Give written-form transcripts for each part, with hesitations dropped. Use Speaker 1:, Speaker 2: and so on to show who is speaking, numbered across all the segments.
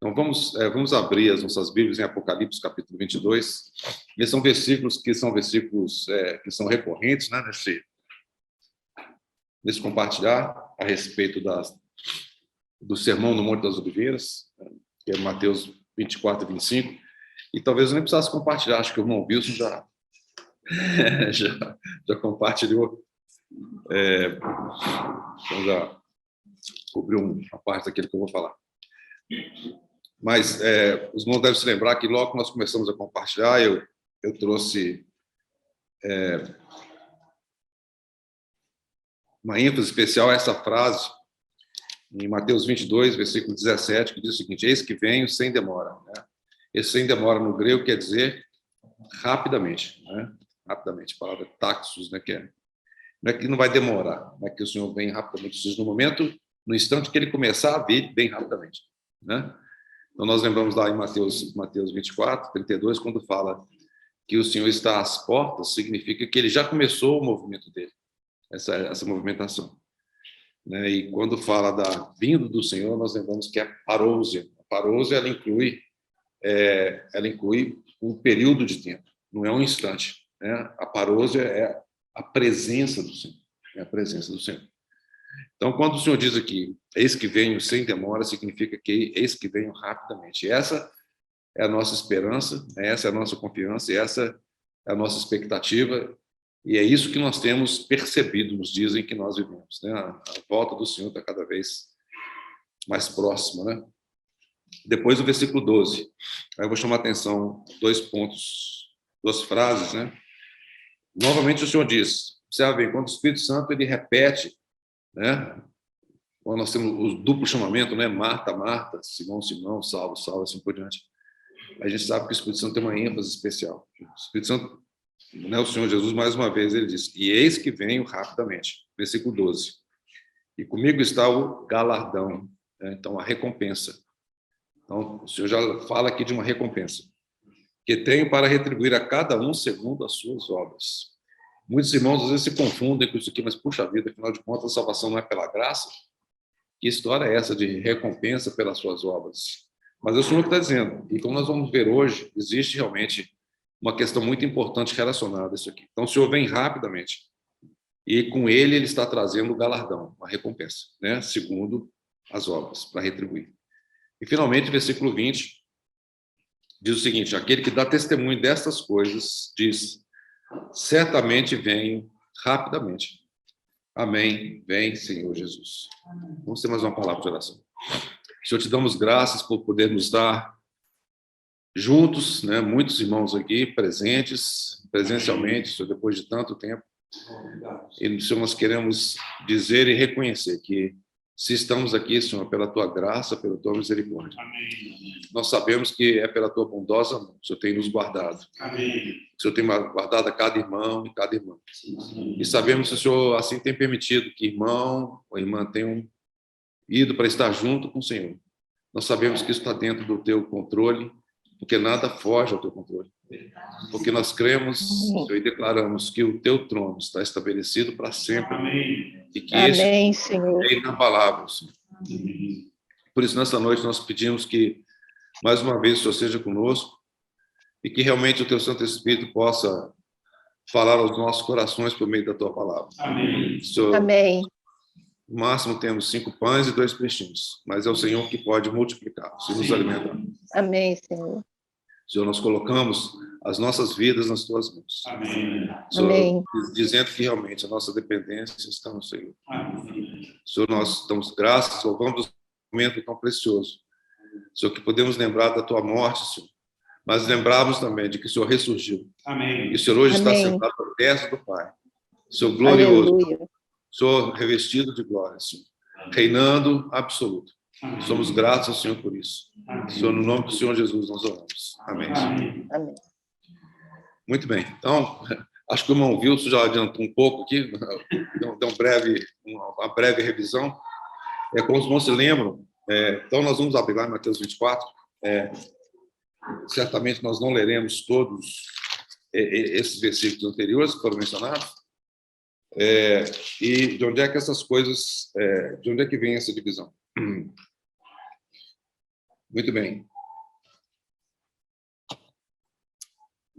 Speaker 1: Então, vamos abrir as nossas Bíblias em Apocalipse, capítulo 22. Esses são versículos que são recorrentes, né, nesse compartilhar a respeito do Sermão no Monte das Oliveiras, que é Mateus 24 e 25. E talvez eu nem precisasse compartilhar, acho que o irmão Wilson já compartilhou, então já cobriu uma parte daquilo que eu vou falar. Mas os irmãos devem se lembrar que logo que nós começamos a compartilhar, eu trouxe uma ênfase especial a essa frase em Mateus 22, versículo 17, que diz o seguinte: eis que venho sem demora. Né? Esse sem demora no grego quer dizer rapidamente, né? Rapidamente, a palavra taxos, né? Não é que não vai demorar, não é que o Senhor vem rapidamente, no momento, no instante que ele começar a vir, bem rapidamente, né? Então, nós lembramos lá em Mateus 24, 32, quando fala que o Senhor está às portas, significa que ele já começou o movimento dele, essa movimentação. Né? E quando fala da vinda do Senhor, nós lembramos que é parousia. A parousia, ela inclui um período de tempo, não é um instante. Né? A parousia é a presença do Senhor. É a presença do Senhor. Então, quando o Senhor diz aqui, eis que venho sem demora, significa que eis que venho rapidamente. Essa é a nossa esperança, essa é a nossa confiança, essa é a nossa expectativa, e é isso que nós temos percebido nos dias em que nós vivemos. Né? A volta do Senhor está cada vez mais próxima. Né? Depois do versículo 12, aí eu vou chamar a atenção dois pontos, duas frases. Né? Novamente o Senhor diz, observe bem, quando o Espírito Santo ele repete, né? Quando nós temos o duplo chamamento, né? Marta, Marta, Simão, Simão, Saulo, Saulo, assim por diante. A gente sabe que o Espírito Santo tem uma ênfase especial. O Espírito Santo, né? O Senhor Jesus, mais uma vez, ele diz, e eis que venho rapidamente. Versículo 12. E comigo está o galardão, né? Então, a recompensa. Então, o Senhor já fala aqui de uma recompensa, que tenho para retribuir a cada um segundo as suas obras. Muitos irmãos às vezes se confundem com isso aqui, mas, puxa vida, afinal de contas, a salvação não é pela graça? Que história é essa de recompensa pelas suas obras? Mas é o Senhor que está dizendo, e como nós vamos ver hoje, existe realmente uma questão muito importante relacionada a isso aqui. Então, o Senhor vem rapidamente, e com ele está trazendo o galardão, uma recompensa, né? Segundo as obras, para retribuir. E, finalmente, versículo 20, diz o seguinte, aquele que dá testemunho destas coisas, diz, certamente venho rapidamente. Amém. Vem, Senhor Jesus. Vamos ter mais uma palavra de oração. Senhor, te damos graças por podermos estar juntos, né? Muitos irmãos aqui presentes, presencialmente, Senhor, depois de tanto tempo. E, Senhor, nós queremos dizer e reconhecer que se estamos aqui, Senhor, pela tua graça, pela tua misericórdia. Amém. Nós sabemos que é pela tua bondosa mão, o Senhor tem nos guardado. Amém. O Senhor tem guardado a cada irmão e cada irmã. E sabemos que o Senhor assim tem permitido que irmão ou irmã tenham ido para estar junto com o Senhor. Nós sabemos que isso está dentro do teu controle, porque nada foge ao teu controle. Porque nós cremos, Senhor, e declaramos que o teu trono está estabelecido para sempre. Amém. E que
Speaker 2: Amém,
Speaker 1: esse é inabalável, Senhor. Por isso, nessa noite, nós pedimos que, mais uma vez, o Senhor seja conosco e que realmente o teu Santo Espírito possa falar aos nossos corações por meio da tua palavra. Amém. Senhor,
Speaker 2: amém.
Speaker 1: No máximo temos 5 pães e 2 peixinhos, mas é o Senhor que pode multiplicar, se nos alimentar.
Speaker 2: Amém, Senhor.
Speaker 1: Senhor, nós colocamos as nossas vidas nas tuas mãos.
Speaker 2: Amém.
Speaker 1: Senhor,
Speaker 2: amém.
Speaker 1: Dizendo que realmente a nossa dependência está no Senhor. Amém. Senhor, nós damos graças, louvamos o momento tão precioso. Senhor, que podemos lembrar da tua morte, Senhor, mas lembrarmos também de que o Senhor ressurgiu. Amém. E o Senhor hoje está sentado ao destra do Pai. Senhor glorioso. Aleluia. Senhor revestido de glória, Senhor, reinando absoluto. Amém. Somos gratos ao Senhor por isso. Amém. Senhor, no nome do Senhor Jesus, nós oramos. Amém.
Speaker 2: Amém. Amém.
Speaker 1: Muito bem. Então, acho que o irmão Wilson já adiantou um pouco aqui, deu uma breve revisão. Como os irmãos se lembram, então nós vamos abrir lá em Mateus 24. Certamente nós não leremos todos esses versículos anteriores que foram mencionados. E de onde é que essas coisas, de onde é que vem essa divisão? Muito bem.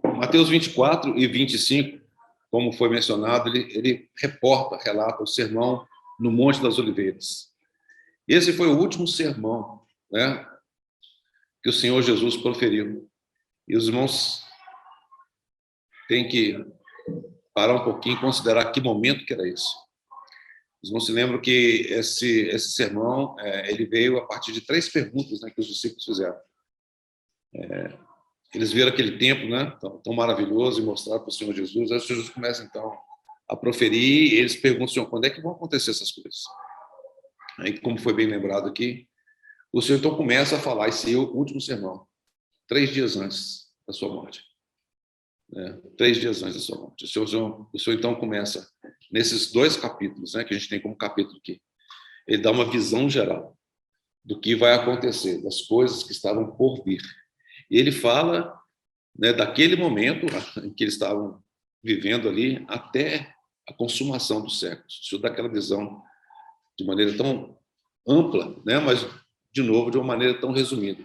Speaker 1: Mateus 24 e 25, como foi mencionado, ele relata o sermão no Monte das Oliveiras. Esse foi o último sermão, né, que o Senhor Jesus proferiu. E os irmãos têm que parar um pouquinho e considerar que momento que era isso. Os irmãos se lembram que esse sermão ele veio a partir de 3 perguntas, né, que os discípulos fizeram. Eles viram aquele tempo, né, tão maravilhoso, e mostraram para o Senhor Jesus. Aí o Senhor Jesus começa, então, a proferir, e eles perguntam, Senhor, quando é que vão acontecer essas coisas? Aí, como foi bem lembrado aqui, o Senhor, então, começa a falar esse último sermão, 3 dias antes da sua morte. 3 dias antes da sua morte. O Senhor, então, começa, nesses 2 capítulos, né, que a gente tem como capítulo aqui, ele dá uma visão geral do que vai acontecer, das coisas que estavam por vir. E ele fala, né, daquele momento em que eles estavam vivendo ali até a consumação dos séculos. O Senhor dá aquela visão de maneira tão ampla, né, mas, de novo, de uma maneira tão resumida.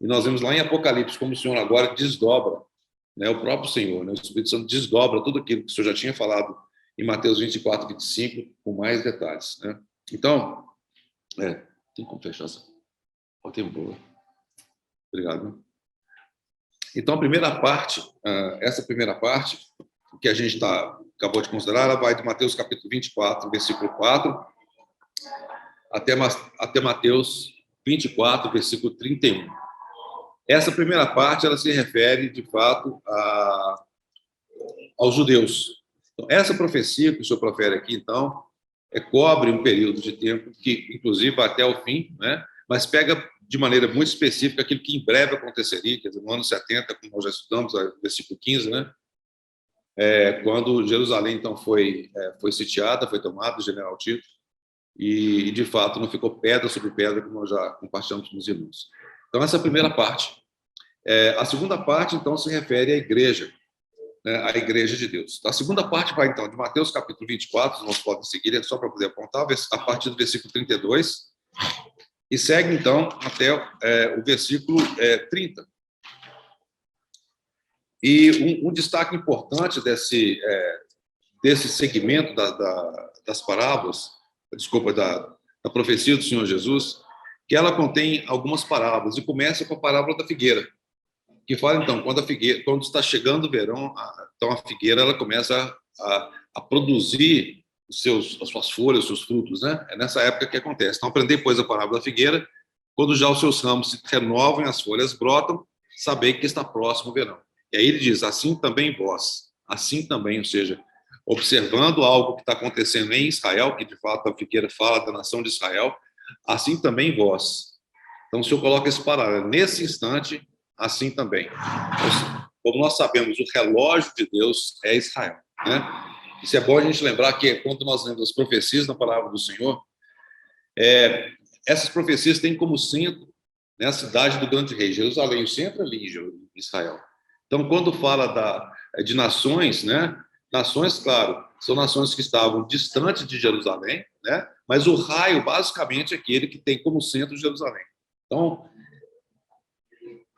Speaker 1: E nós vemos lá em Apocalipse como o Senhor agora desdobra, né, o próprio Senhor, né, o Espírito Santo desdobra tudo aquilo que o Senhor já tinha falado em Mateus 24, 25, com mais detalhes. Né? Então, tem como fechar essa? Ó, tem boa. Obrigado. Então, a primeira parte, essa primeira parte, que a gente acabou de considerar, ela vai de Mateus capítulo 24, versículo 4, até Mateus 24, versículo 31. Essa primeira parte, ela se refere, de fato, aos judeus. Então, essa profecia que o Senhor profere aqui, então, cobre um período de tempo que, inclusive, vai até o fim, né? Mas pega de maneira muito específica aquilo que em breve aconteceria, quer dizer, no ano 70, como nós já estudamos, versículo 15, né? Quando Jerusalém, então, foi sitiada, foi tomada, o general Tito, e, de fato, não ficou pedra sobre pedra, como nós já compartilhamos com os irmãos. Então, essa é a primeira parte. A segunda parte, então, se refere à igreja, né, a igreja de Deus. A segunda parte vai, então, de Mateus capítulo 24, nós podemos seguir, só para poder apontar, a partir do versículo 32, e segue, então, até o versículo 30. E um destaque importante desse segmento das parábolas, da profecia do Senhor Jesus, que ela contém algumas parábolas, e começa com a parábola da figueira, que fala, então, quando está chegando o verão, então a figueira ela começa a produzir as suas folhas, os seus frutos, né? É nessa época que acontece. Então, aprender, pois, a parábola da figueira, quando já os seus ramos se renovam e as folhas brotam, sabei que está próximo o verão. E aí ele diz, assim também vós, assim também, ou seja, observando algo que está acontecendo em Israel, que de fato a figueira fala da nação de Israel, assim também vós. Então, o Senhor coloca esse paralelo. Nesse instante, assim também. Como nós sabemos, o relógio de Deus é Israel, né? Isso é bom a gente lembrar que quando nós lemos as profecias na palavra do Senhor, essas profecias têm como centro, né, a cidade do grande rei, Jerusalém, o centro ali em Israel. Então, quando fala de nações, né, nações, claro, são nações que estavam distantes de Jerusalém, né, mas o raio, basicamente, é aquele que tem como centro Jerusalém. Então,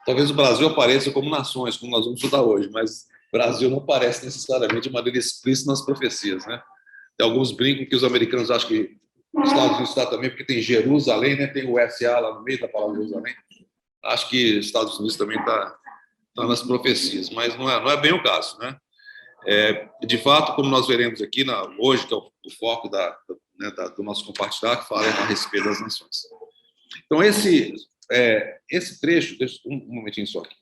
Speaker 1: talvez o Brasil apareça como nações, como nós vamos estudar hoje, mas o Brasil não aparece necessariamente de maneira explícita nas profecias, né? Tem alguns brincam que os americanos acham que os Estados Unidos está também, porque tem Jerusalém, né? Tem o USA lá no meio da palavra Jerusalém. Acho que os Estados Unidos também está nas profecias, mas não é bem o caso, né? De fato, como nós veremos aqui hoje, que é o foco do nosso compartilhar, que fala a respeito das nações. Então, esse trecho, deixa um momentinho só aqui.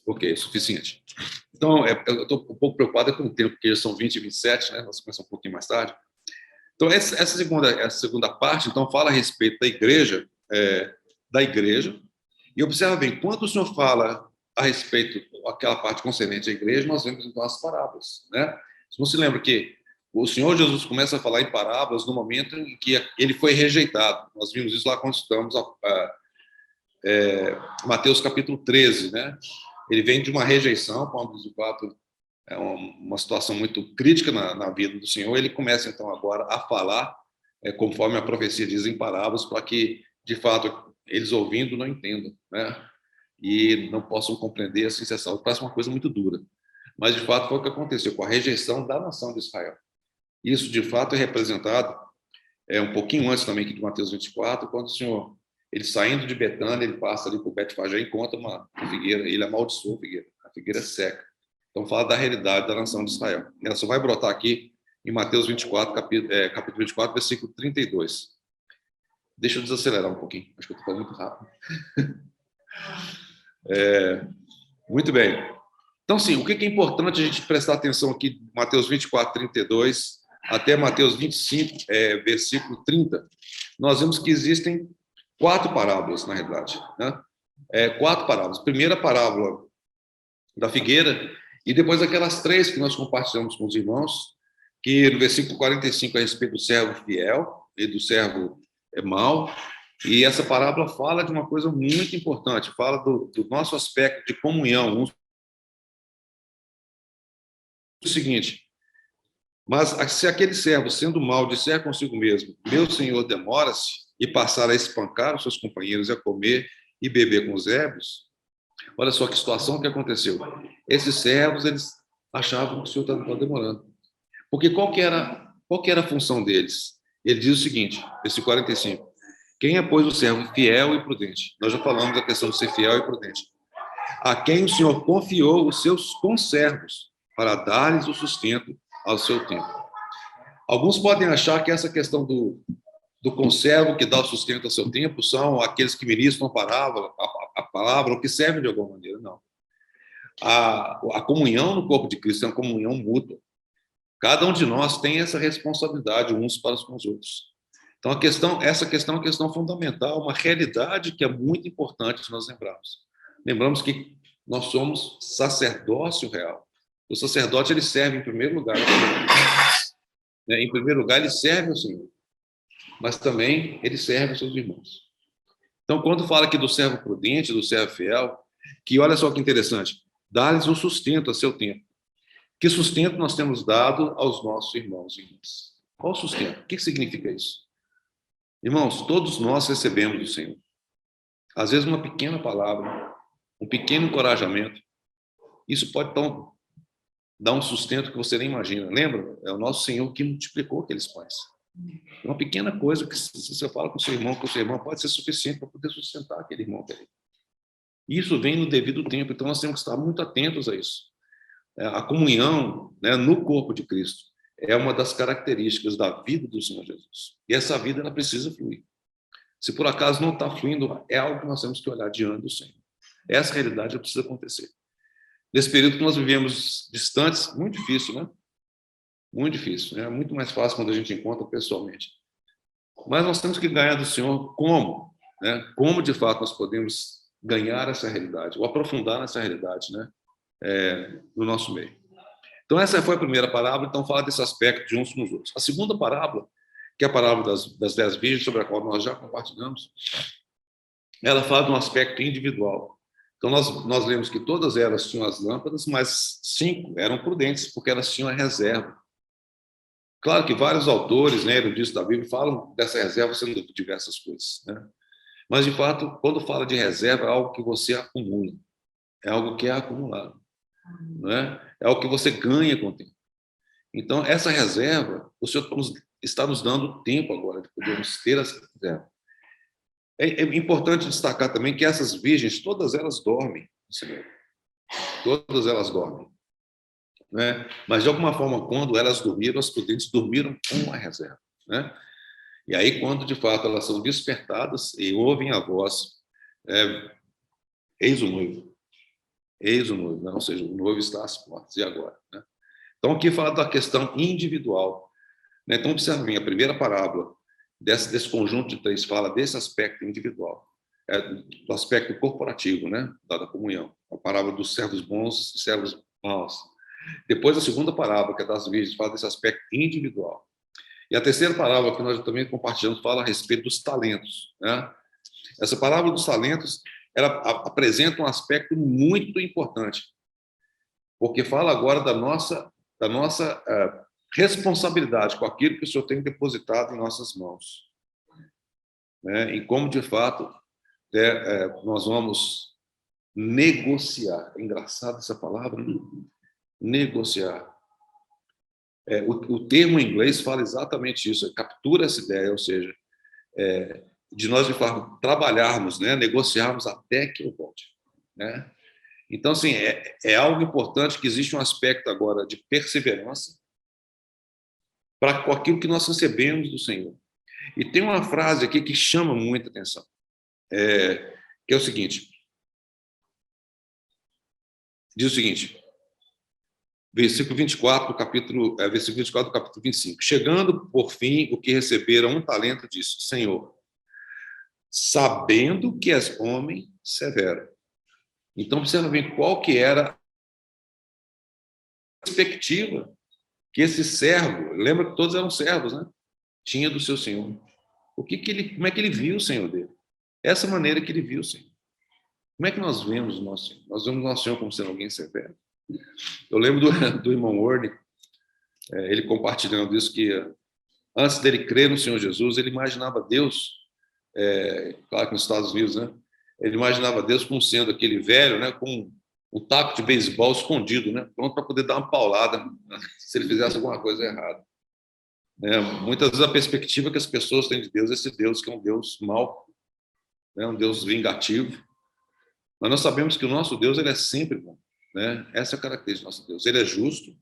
Speaker 1: Ok, suficiente. Então, eu estou um pouco preocupado com o tempo, porque já são 20 e 27, né? Nós começamos um pouquinho mais tarde. Então, essa segunda parte, então, fala a respeito da igreja, e observa bem, quando o senhor fala a respeito daquela parte concernente à igreja, nós vemos, então, as parábolas, né? Você não se lembra que o Senhor Jesus começa a falar em parábolas no momento em que ele foi rejeitado. Nós vimos isso lá quando estudamos Mateus capítulo 13, né? Ele vem de uma rejeição, Paulo 24 é uma situação muito crítica na vida do Senhor. Ele começa, então, agora a falar, conforme a profecia diz, em parábolas, para que, de fato, eles ouvindo não entendam, né? E não possam compreender a sensação. Parece uma coisa muito dura. Mas, de fato, foi o que aconteceu com a rejeição da nação de Israel. Isso, de fato, é representado um pouquinho antes também aqui de Mateus 24, quando o Senhor, ele saindo de Betânia, ele passa ali por Betfagé e encontra uma figueira, ele amaldiçoou a figueira é seca. Então, fala da realidade da nação de Israel. Ela só vai brotar aqui em Mateus 24, capítulo 24, versículo 32. Deixa eu desacelerar um pouquinho, acho que eu estou falando muito rápido. Muito bem. Então, sim, o que é importante a gente prestar atenção aqui de Mateus 24, 32 até Mateus 25, versículo 30, nós vemos que existem 4 parábolas, na realidade. Né? 4 parábolas. Primeira parábola da figueira, e depois aquelas 3 que nós compartilhamos com os irmãos, que no versículo 45 é a respeito do servo fiel e do servo mau, e essa parábola fala de uma coisa muito importante, fala do nosso aspecto de comunhão. O seguinte: mas se aquele servo, sendo mau, disser consigo mesmo, meu senhor demora-se, e passar a espancar os seus companheiros, a comer e beber com os ébrios, olha só que situação que aconteceu. Esses servos, eles achavam que o senhor estava demorando. Porque qual que era a função deles? Ele diz o seguinte, versículo 45, quem é, pois, o servo fiel e prudente? Nós já falamos da questão de ser fiel e prudente. A quem o Senhor confiou os seus conservos, para dar-lhes o sustento ao seu tempo. Alguns podem achar que essa questão do conservo que dá o sustento ao seu tempo são aqueles que ministram a palavra ou que servem de alguma maneira. Não. A comunhão no corpo de Cristo é uma comunhão mútua. Cada um de nós tem essa responsabilidade uns para com os outros. Então, essa questão é uma questão fundamental, uma realidade que é muito importante nós lembrarmos. Lembramos que nós somos sacerdócio real. O sacerdote, ele serve em primeiro lugar ao Senhor. Em primeiro lugar, ele serve ao Senhor, mas também ele serve aos seus irmãos. Então, quando fala aqui do servo prudente, do servo fiel, que olha só que interessante, dá-lhes o sustento a seu tempo. Que sustento nós temos dado aos nossos irmãos e irmãs? Qual sustento? O que significa isso? Irmãos, todos nós recebemos do Senhor. Às vezes uma pequena palavra, um pequeno encorajamento, isso pode dar um sustento que você nem imagina. Lembra? É o nosso Senhor que multiplicou aqueles pães. É uma pequena coisa que, se você fala com o seu irmão, pode ser suficiente para poder sustentar aquele irmão dele. Isso vem no devido tempo, então nós temos que estar muito atentos a isso. A comunhão, né, no corpo de Cristo é uma das características da vida do Senhor Jesus. E essa vida, ela precisa fluir. Se por acaso não está fluindo, é algo que nós temos que olhar diante do Senhor. Essa realidade precisa acontecer. Nesse período que nós vivemos distantes, muito difícil, né? Muito difícil. É muito mais fácil quando a gente encontra pessoalmente. Mas nós temos que ganhar do Senhor como? Né? Como, de fato, nós podemos ganhar essa realidade, ou aprofundar nessa realidade, né? No nosso meio. Então, essa foi a primeira parábola, então fala desse aspecto de uns com os outros. A segunda parábola, que é a parábola das 10 virgens, sobre a qual nós já compartilhamos, ela fala de um aspecto individual. Então, nós lemos que todas elas tinham as lâmpadas, mas 5 eram prudentes, porque elas tinham a reserva. Claro que vários autores, né, eruditos da Bíblia, falam dessa reserva sendo diversas coisas, né? Mas, de fato, quando fala de reserva, é algo que você acumula, é algo que é acumulado, não é? É algo que você ganha com o tempo. Então, essa reserva, o Senhor está nos dando tempo agora de podermos ter essa reserva. É importante destacar também que essas virgens, todas elas dormem, Senhor. Todas elas dormem. Né? Mas, de alguma forma, quando elas dormiram, as prudentes dormiram com a reserva. Né? E aí, quando, de fato, elas são despertadas e ouvem a voz, eis o noivo. Eis o noivo, né? Ou seja, o noivo está às portas, e agora? Né? Então, aqui fala da questão individual. Né? Então, observe bem, a primeira parábola desse conjunto de 3 fala desse aspecto individual, do aspecto corporativo, né? Da comunhão. A parábola dos servos bons e servos maus. Depois, a segunda parábola, que é das virgens, fala desse aspecto individual. E a terceira parábola, que nós também compartilhamos, fala a respeito dos talentos. Né? Essa parábola dos talentos, ela apresenta um aspecto muito importante, porque fala agora da nossa responsabilidade com aquilo que o Senhor tem depositado em nossas mãos, né? E como, de fato, nós vamos negociar. É engraçado essa palavra, né? Negociar. O termo em inglês fala exatamente isso, captura essa ideia, ou seja, de nós, de fato, trabalharmos, né? Negociarmos até que eu volte, né? Então, assim, é algo importante que existe um aspecto agora de perseverança para com aquilo que nós recebemos do Senhor. E tem uma frase aqui que chama muita atenção, que é o seguinte, diz o seguinte, versículo 24 do capítulo 25. Chegando, por fim, o que receberam um talento, disse, Senhor, sabendo que és homem severo. Então, observa bem qual que era a perspectiva que esse servo, lembra que todos eram servos, né? Tinha do seu Senhor. Como é que ele viu o Senhor dele? Essa maneira que ele viu o Senhor. Como é que nós vemos o nosso Senhor? Nós vemos o nosso Senhor como sendo alguém severo. Eu lembro do irmão Ward, ele compartilhando isso, que antes dele crer no Senhor Jesus, ele imaginava Deus, claro que nos Estados Unidos, né? Ele imaginava Deus como sendo aquele velho, né, com um taco de beisebol escondido, né, pronto para poder dar uma paulada, né, se ele fizesse alguma coisa errada. Muitas vezes a perspectiva que as pessoas têm de Deus é esse Deus que é um Deus mau, né, um Deus vingativo. Mas nós sabemos que o nosso Deus, ele é sempre bom, né? Essa é a característica do nosso Deus. Ele é justo,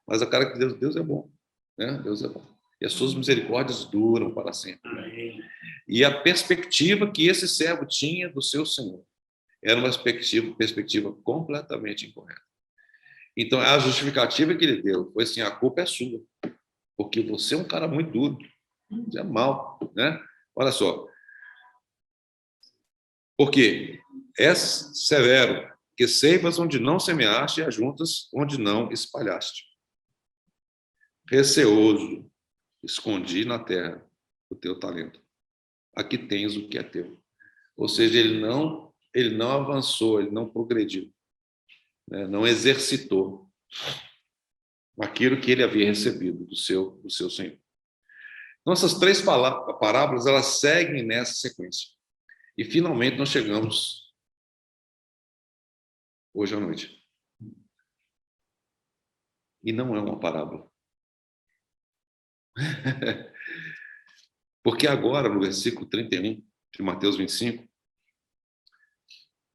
Speaker 1: mas a característica de Deus é bom, né? Deus é bom. E as suas misericórdias duram para sempre. Né? E a perspectiva que esse servo tinha do seu Senhor era uma perspectiva completamente incorreta. Então, a justificativa que ele deu foi assim, a culpa é sua, porque você é um cara muito duro, você é mau, né? Olha só. Porque és severo, que ceifas onde não semeaste e ajuntas onde não espalhaste. Receoso, escondi na terra o teu talento. Aqui tens o que é teu. Ou seja, ele não avançou, ele não progrediu, né? Não exercitou aquilo que ele havia recebido do seu Senhor. Então, essas três parábolas, elas seguem nessa sequência. E, finalmente, nós chegamos hoje à noite. E não é uma parábola. Porque agora, no versículo 31 de Mateus 25,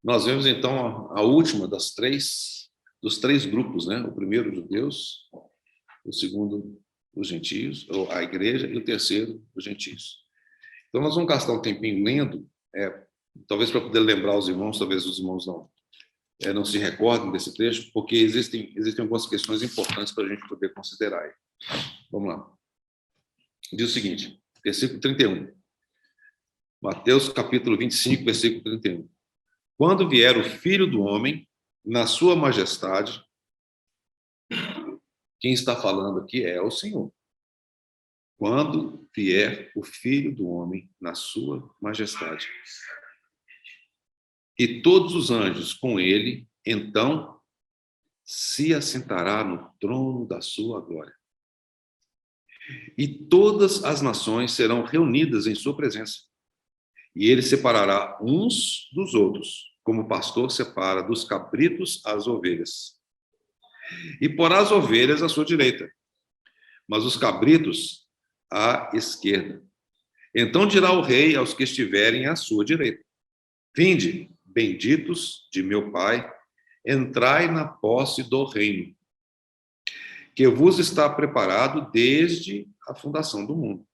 Speaker 1: nós vemos, então, a última dos três grupos, né? O primeiro, os judeus, o segundo, os gentios, ou a igreja, e o terceiro, os gentios. Então, nós vamos gastar um tempinho lendo, talvez para poder lembrar os irmãos, talvez os irmãos não se recordem desse trecho, porque existem algumas questões importantes para a gente poder considerar. Vamos lá. Diz o seguinte, versículo 31. Mateus, capítulo 25, versículo 31. Quando vier o Filho do Homem, na sua majestade, quem está falando aqui é o Senhor. Quando vier o Filho do Homem, na sua majestade, e todos os anjos com ele, então se assentará no trono da sua glória. E todas as nações serão reunidas em sua presença. E ele separará uns dos outros, como o pastor separa dos cabritos as ovelhas. E porá as ovelhas à sua direita, mas os cabritos à esquerda. Então dirá o rei aos que estiverem à sua direita: Vinde, benditos de meu Pai, entrai na posse do reino, que vos está preparado desde a fundação do mundo.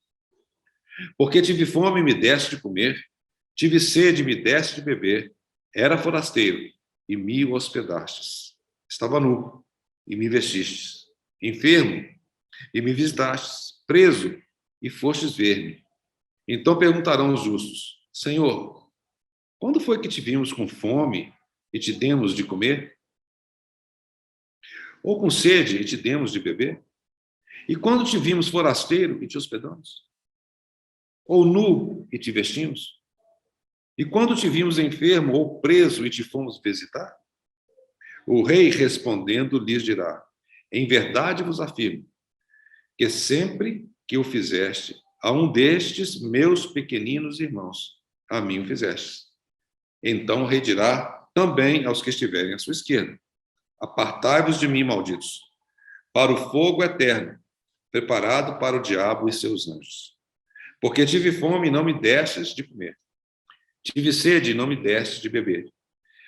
Speaker 1: Porque tive fome e me deste de comer, tive sede e me deste de beber, era forasteiro e me hospedastes, estava nu e me vestistes, enfermo e me visitastes, preso e fostes ver-me. Então perguntarão os justos: Senhor, quando foi que te vimos com fome e te demos de comer? Ou com sede e te demos de beber? E quando te vimos forasteiro e te hospedamos? Ou nu e te vestimos? E quando te vimos enfermo ou preso e te fomos visitar? O rei, respondendo, lhes dirá: em verdade vos afirmo, que sempre que o fizeste a um destes meus pequeninos irmãos, a mim o fizeste. Então o rei dirá também aos que estiverem à sua esquerda: apartai-vos de mim, malditos, para o fogo eterno, preparado para o diabo e seus anjos. Porque tive fome e não me destes de comer. Tive sede e não me destes de beber.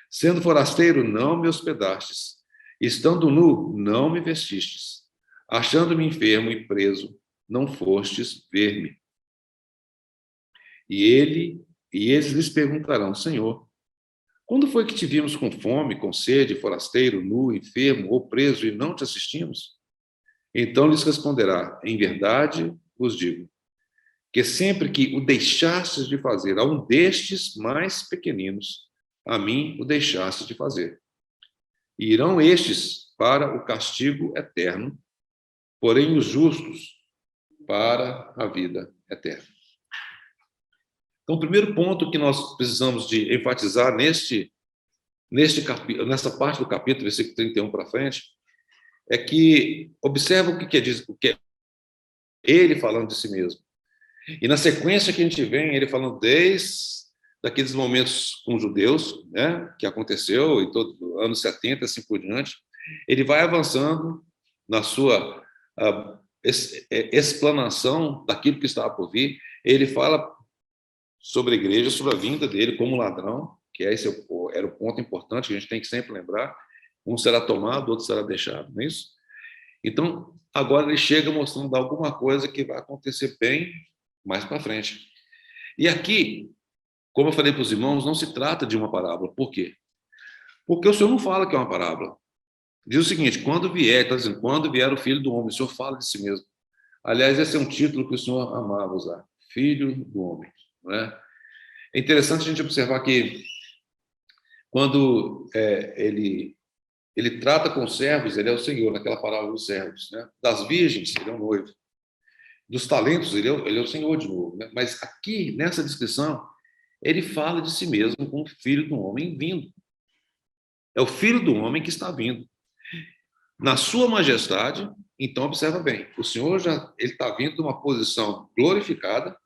Speaker 1: Sendo forasteiro, não me hospedastes. Estando nu, não me vestistes. Achando-me enfermo e preso, não fostes ver-me. E eles lhes perguntarão: Senhor, quando foi que te vimos com fome, com sede, forasteiro, nu, enfermo ou preso e não te assistimos? Então lhes responderá: em verdade vos digo, que sempre que o deixastes de fazer a um destes mais pequeninos, a mim o deixaste de fazer. E irão estes para o castigo eterno, porém os justos para a vida eterna. Então, o primeiro ponto que nós precisamos de enfatizar nessa parte do capítulo, versículo 31 para frente, é que observa o que é ele falando de si mesmo. E na sequência que a gente vem, ele falando desde daqueles momentos com os judeus, né, que aconteceu em todo anos 70, assim por diante, ele vai avançando na sua explanação daquilo que estava por vir. Ele fala sobre a igreja, sobre a vinda dele como ladrão, que esse era o ponto importante que a gente tem que sempre lembrar. Um será tomado, outro será deixado, não é isso? Então, agora ele chega mostrando alguma coisa que vai acontecer bem mais para frente. E aqui, como eu falei para os irmãos, não se trata de uma parábola. Por quê? Porque o Senhor não fala que é uma parábola. Diz o seguinte: quando vier, está dizendo, quando vier o Filho do Homem, o Senhor fala de si mesmo. Aliás, esse é um título que o Senhor amava usar, Filho do Homem. Não é? É interessante a gente observar que quando ele trata com os servos, ele é o Senhor, naquela parábola dos servos. Né? Das virgens, ele é o noivo. Dos talentos, ele é o Senhor de novo. Né? Mas aqui, nessa descrição, ele fala de si mesmo como Filho do Homem vindo. É o Filho do Homem que está vindo. Na sua majestade, então observa bem, o Senhor ele está vindo de uma posição glorificada,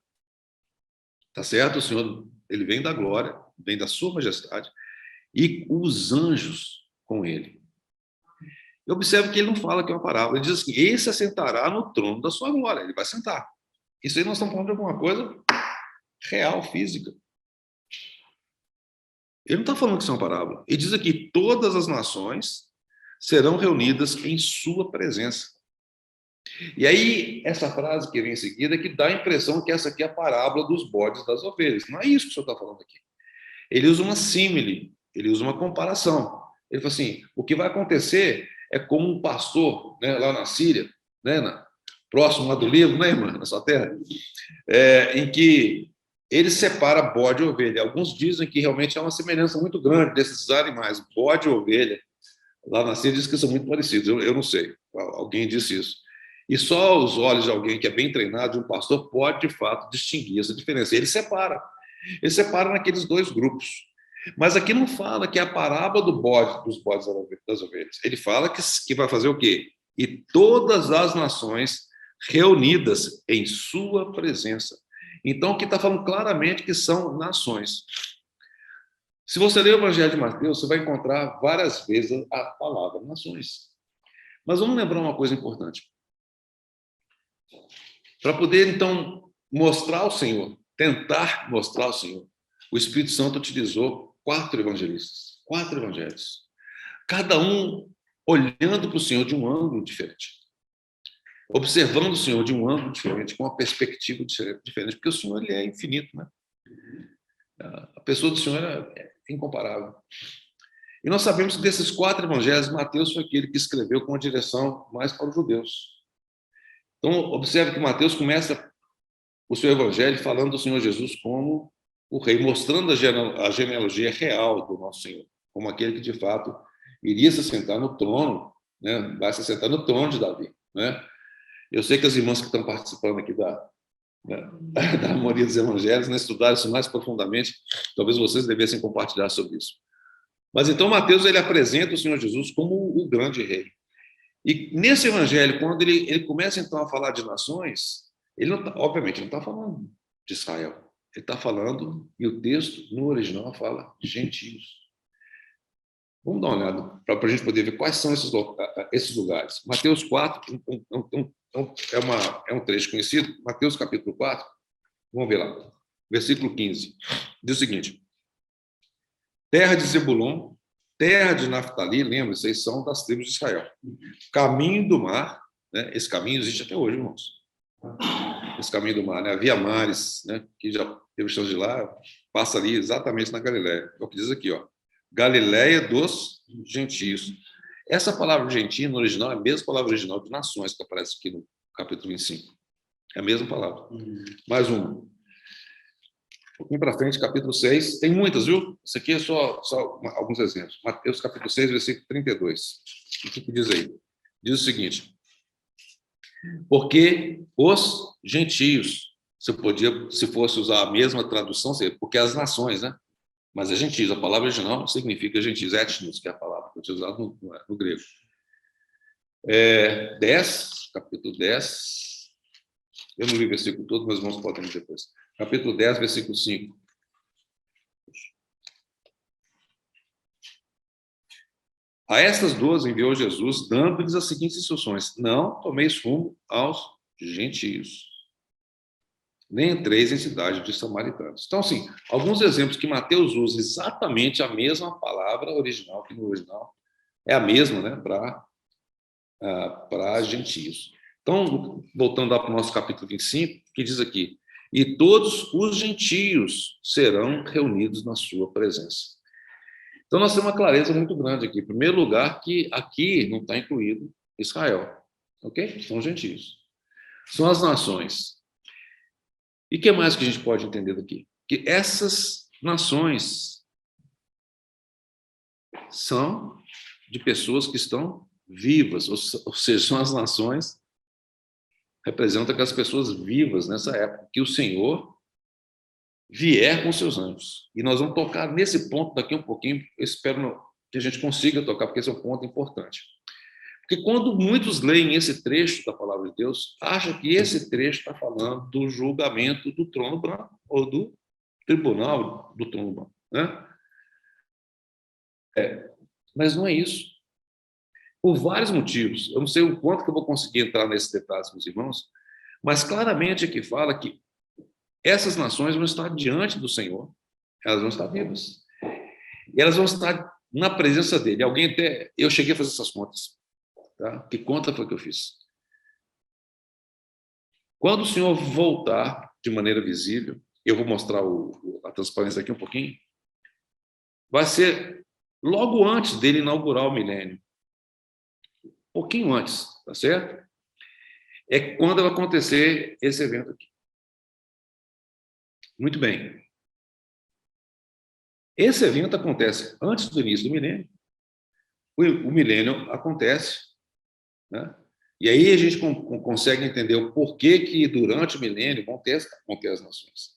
Speaker 1: tá certo? O Senhor, ele vem da glória, vem da sua majestade, e os anjos com ele. E observe que ele não fala que é uma parábola, ele diz assim: ele se assentará no trono da sua glória, ele vai sentar. Isso aí nós estamos falando de alguma coisa real, física. Ele não está falando que isso é uma parábola. Ele diz aqui: todas as nações serão reunidas em sua presença. E aí, essa frase que vem em seguida, que dá a impressão que essa aqui é a parábola dos bodes e das ovelhas. Não é isso que o senhor está falando aqui. Ele usa uma símile, ele usa uma comparação. Ele fala assim: o que vai acontecer é como um pastor, né, lá na Síria, né, próximo lá do Líbano, né, irmã, na sua terra, em que ele separa bode e ovelha. Alguns dizem que realmente há uma semelhança muito grande desses animais, bode e ovelha. Lá na Síria diz que são muito parecidos, eu não sei, alguém disse isso. E só os olhos de alguém que é bem treinado, de um pastor, pode, de fato, distinguir essa diferença. Ele separa naqueles dois grupos. Mas aqui não fala que é a parábola dos bodes das ovelhas. Ele fala que vai fazer o quê? E todas as nações reunidas em sua presença. Então, aqui está falando claramente que são nações. Se você ler o Evangelho de Mateus, você vai encontrar várias vezes a palavra nações. Mas vamos lembrar uma coisa importante. Para poder, então, mostrar o Senhor, tentar mostrar o Senhor, o Espírito Santo utilizou 4 evangelistas, 4 evangelhos. Cada um olhando para o Senhor de um ângulo diferente. Observando o Senhor de um ângulo diferente, com uma perspectiva diferente, porque o Senhor ele é infinito, né? A pessoa do Senhor é incomparável. E nós sabemos que desses 4 evangelhos, Mateus foi aquele que escreveu com a direção mais para os judeus. Então, observe que Mateus começa o seu evangelho falando do Senhor Jesus como o rei, mostrando a genealogia real do nosso Senhor, como aquele que, de fato, iria se sentar no trono, né? Vai se sentar no trono de Davi. Né? Eu sei que as irmãs que estão participando aqui né, da harmonia dos evangelhos, né, estudar isso mais profundamente, talvez vocês devessem compartilhar sobre isso. Mas então Mateus ele apresenta o Senhor Jesus como o grande rei. E nesse evangelho, quando ele começa então a falar de nações, ele não obviamente não está falando de Israel. Ele está falando, e o texto no original fala gentios. Vamos dar uma olhada para a gente poder ver quais são esses lugares. Mateus 4 é um trecho conhecido. Mateus capítulo 4, vamos ver lá, versículo 15. Diz o seguinte: terra de Zebulon, terra de Naftali, lembra, vocês são das tribos de Israel. Caminho do mar, né? Esse caminho existe até hoje, irmãos. Esse caminho do mar, né? A Via Maris, né? Que já teve chance de ir lá, passa ali exatamente na Galileia. É o que diz aqui, ó. Galileia dos gentios. Essa palavra gentio, no original, é a mesma palavra original de nações que aparece aqui no capítulo 25. É a mesma palavra. Mais uma. Um pouquinho para frente, capítulo 6. Tem muitas, viu? Isso aqui é só alguns exemplos. Mateus, capítulo 6, versículo 32. O que diz aí? Diz o seguinte: porque os gentios, você podia, se fosse usar a mesma tradução, porque as nações, né? Mas é gentios, a palavra original significa gentios, etnos, que é a palavra que é utilizada no grego. 10, capítulo 10, eu não li o versículo todo, meus irmãos podem ler depois. Capítulo 10, versículo 5. A estas duas enviou Jesus, dando-lhes as seguintes instruções: não tomeis rumo aos gentios, nem entreis em cidade de samaritanos. Então, assim, alguns exemplos que Mateus usa exatamente a mesma palavra original, que no original é a mesma, né, para gentios. Então, voltando lá para o nosso capítulo 25, que diz aqui: e todos os gentios serão reunidos na sua presença. Então, nós temos uma clareza muito grande aqui. Em primeiro lugar, que aqui não está incluído Israel, ok? São gentios. São as nações. E o que mais que a gente pode entender daqui? Que essas nações são de pessoas que estão vivas, ou seja, são as nações, representam aquelas pessoas vivas nessa época, que o Senhor vier com seus anjos. E nós vamos tocar nesse ponto daqui um pouquinho, eu espero que a gente consiga tocar, porque esse é um ponto importante. Porque quando muitos leem esse trecho da palavra de Deus, acham que esse trecho está falando do julgamento do trono branco, ou do tribunal do trono branco, né? Mas não é isso. Por vários motivos. Eu não sei o quanto que eu vou conseguir entrar nesses detalhes com os irmãos, mas claramente aqui fala que essas nações vão estar diante do Senhor, elas vão estar vivas. E elas vão estar na presença dele. Alguém até... Eu cheguei a fazer essas contas. Tá? Que conta foi que eu fiz? Quando o Senhor voltar de maneira visível, eu vou mostrar a transparência aqui um pouquinho, vai ser logo antes dele inaugurar o milênio. Um pouquinho antes, tá certo? É quando vai acontecer esse evento aqui. Muito bem. Esse evento acontece antes do início do milênio. O milênio acontece, né? E aí a gente consegue entender o porquê que durante o milênio vão ter as nações.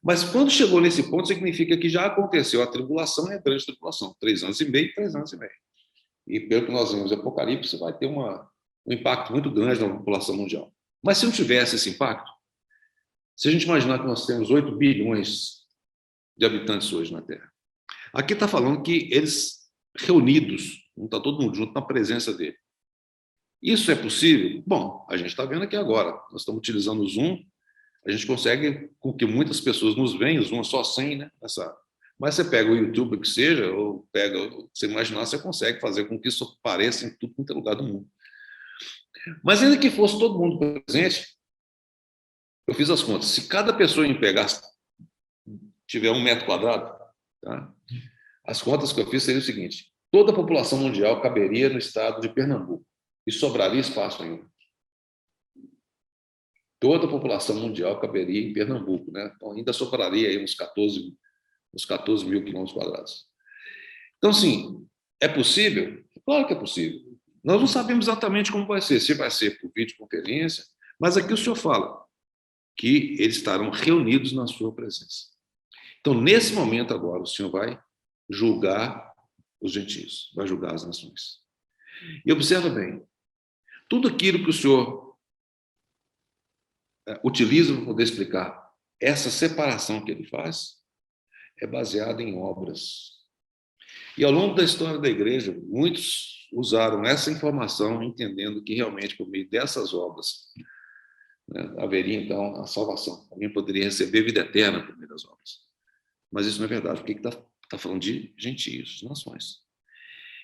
Speaker 1: Mas quando chegou nesse ponto, significa que já aconteceu a tribulação e a grande tribulação. 3 anos e meio, 3 anos e meio. E pelo que nós vemos em Apocalipse, vai ter um impacto muito grande na população mundial. Mas se não tivesse esse impacto, se a gente imaginar que nós temos 8 bilhões de habitantes hoje na Terra, aqui está falando que eles reunidos, não está todo mundo junto na presença dele. Isso é possível? Bom, a gente está vendo aqui agora. Nós estamos utilizando o Zoom, a gente consegue com que muitas pessoas nos vejam, o Zoom é só 100, né? Mas você pega o YouTube, que seja, ou pega, você imaginar, você consegue fazer com que isso apareça em tudo quanto é lugar do mundo. Mas ainda que fosse todo mundo presente, eu fiz as contas. Se cada pessoa em pegar tiver 1 metro quadrado, tá? As contas que eu fiz seriam o seguinte: toda a população mundial caberia no estado de Pernambuco e sobraria espaço ainda. Toda a população mundial caberia em Pernambuco, né? Então ainda sobraria aí uns 14 mil quilômetros quadrados. Então, sim, é possível? Claro que é possível. Nós não sabemos exatamente como vai ser, se vai ser por videoconferência, mas aqui o senhor fala que eles estarão reunidos na sua presença. Então, nesse momento agora, o Senhor vai julgar os gentios, vai julgar as nações. E observa bem, tudo aquilo que o Senhor utiliza para poder explicar essa separação que ele faz é baseada em obras. E ao longo da história da igreja, muitos usaram essa informação entendendo que realmente por meio dessas obras, né, haveria então a salvação. Alguém poderia receber vida eterna por meio das obras. Mas isso não é verdade, porque está falando de gentios, de nações.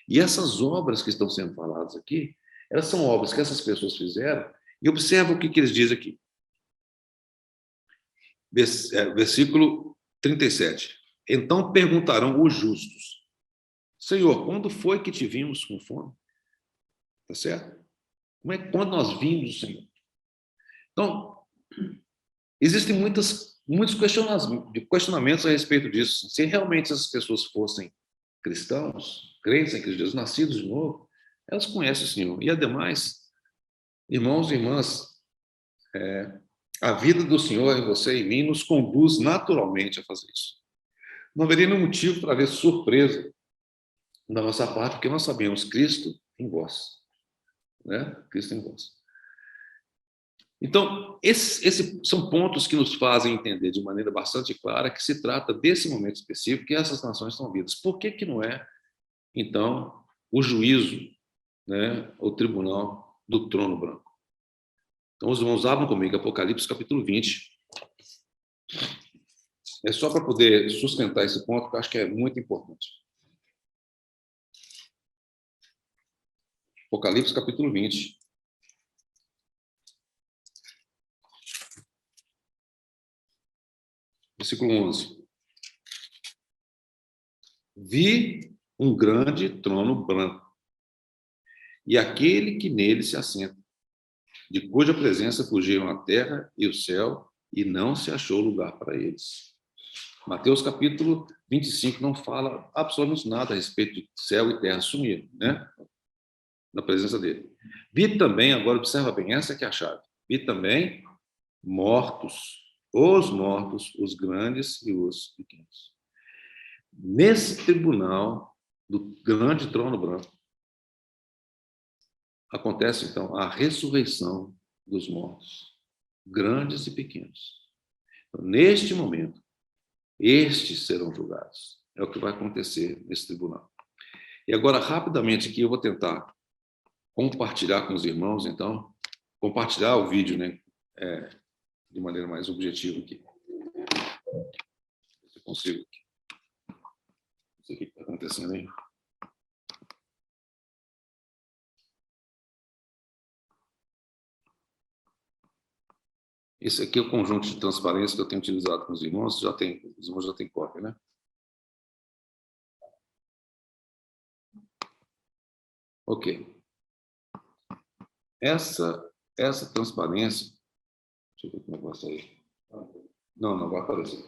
Speaker 1: E essas obras que estão sendo faladas aqui, elas são obras que essas pessoas fizeram, e observa o que eles dizem aqui. Versículo 37. Então perguntarão os justos: Senhor, quando foi que te vimos com fome? Tá certo? Como é quando nós vimos o Senhor? Então, existem muitos questionamentos a respeito disso. Se realmente essas pessoas fossem cristãos, crentes em Cristo Jesus, nascidos de novo, elas conhecem o Senhor. E, ademais, irmãos e irmãs, a vida do Senhor em você e em mim nos conduz naturalmente a fazer isso. Não haveria nenhum motivo para haver surpresa da nossa parte, porque nós sabemos Cristo em vós. Né? Cristo em vós. Então, esses são pontos que nos fazem entender de maneira bastante clara que se trata desse momento específico que essas nações estão vivas. Por que não é, então, o juízo, né, o tribunal do trono branco? Então, os irmãos abram comigo Apocalipse capítulo 20. É só para poder sustentar esse ponto que eu acho que é muito importante. Apocalipse capítulo 20. Versículo 11. Vi um grande trono branco, e aquele que nele se assenta, de cuja presença fugiram a terra e o céu, e não se achou lugar para eles. Mateus capítulo 25 não fala absolutamente nada a respeito de céu e terra sumir, né? Na presença dele. Vi também, agora observa bem, essa que é a chave. Vi também mortos, os grandes e os pequenos. Nesse tribunal do grande trono branco, acontece, então, a ressurreição dos mortos, grandes e pequenos. Então, neste momento, estes serão julgados. É o que vai acontecer nesse tribunal. E agora, rapidamente aqui, eu vou tentar compartilhar com os irmãos, então, compartilhar o vídeo, né, de maneira mais objetiva aqui. Se eu consigo aqui. Não sei o que está acontecendo aí. Esse aqui é o conjunto de transparência que eu tenho utilizado com os irmãos. Os irmãos já têm cópia, né? Ok. Essa transparência... Deixa eu ver como é que vai sair. Não vai aparecer.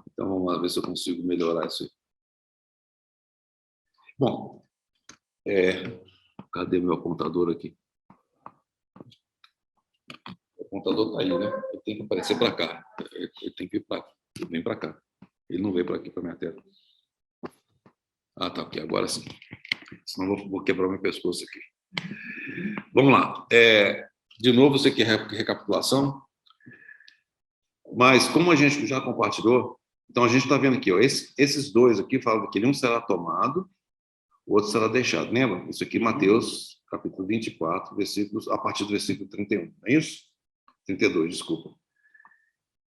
Speaker 1: Então, vamos lá ver se eu consigo melhorar isso aí. Bom, cadê meu apontador aqui? O apontador está aí, né? Ele tem que aparecer para cá. Ele tem que vir para cá. Ele vem para cá. Ele não veio para aqui, para minha tela. Ah, tá aqui. Agora sim. Senão vou quebrar meu pescoço aqui. Vamos lá. De novo, você quer recapitulação? Mas, como a gente já compartilhou, então a gente está vendo aqui, ó, esses dois aqui falam que um será tomado, o outro será deixado. Lembra? Isso aqui, Mateus, capítulo 24, a partir do versículo 31. Não é isso? 32, desculpa.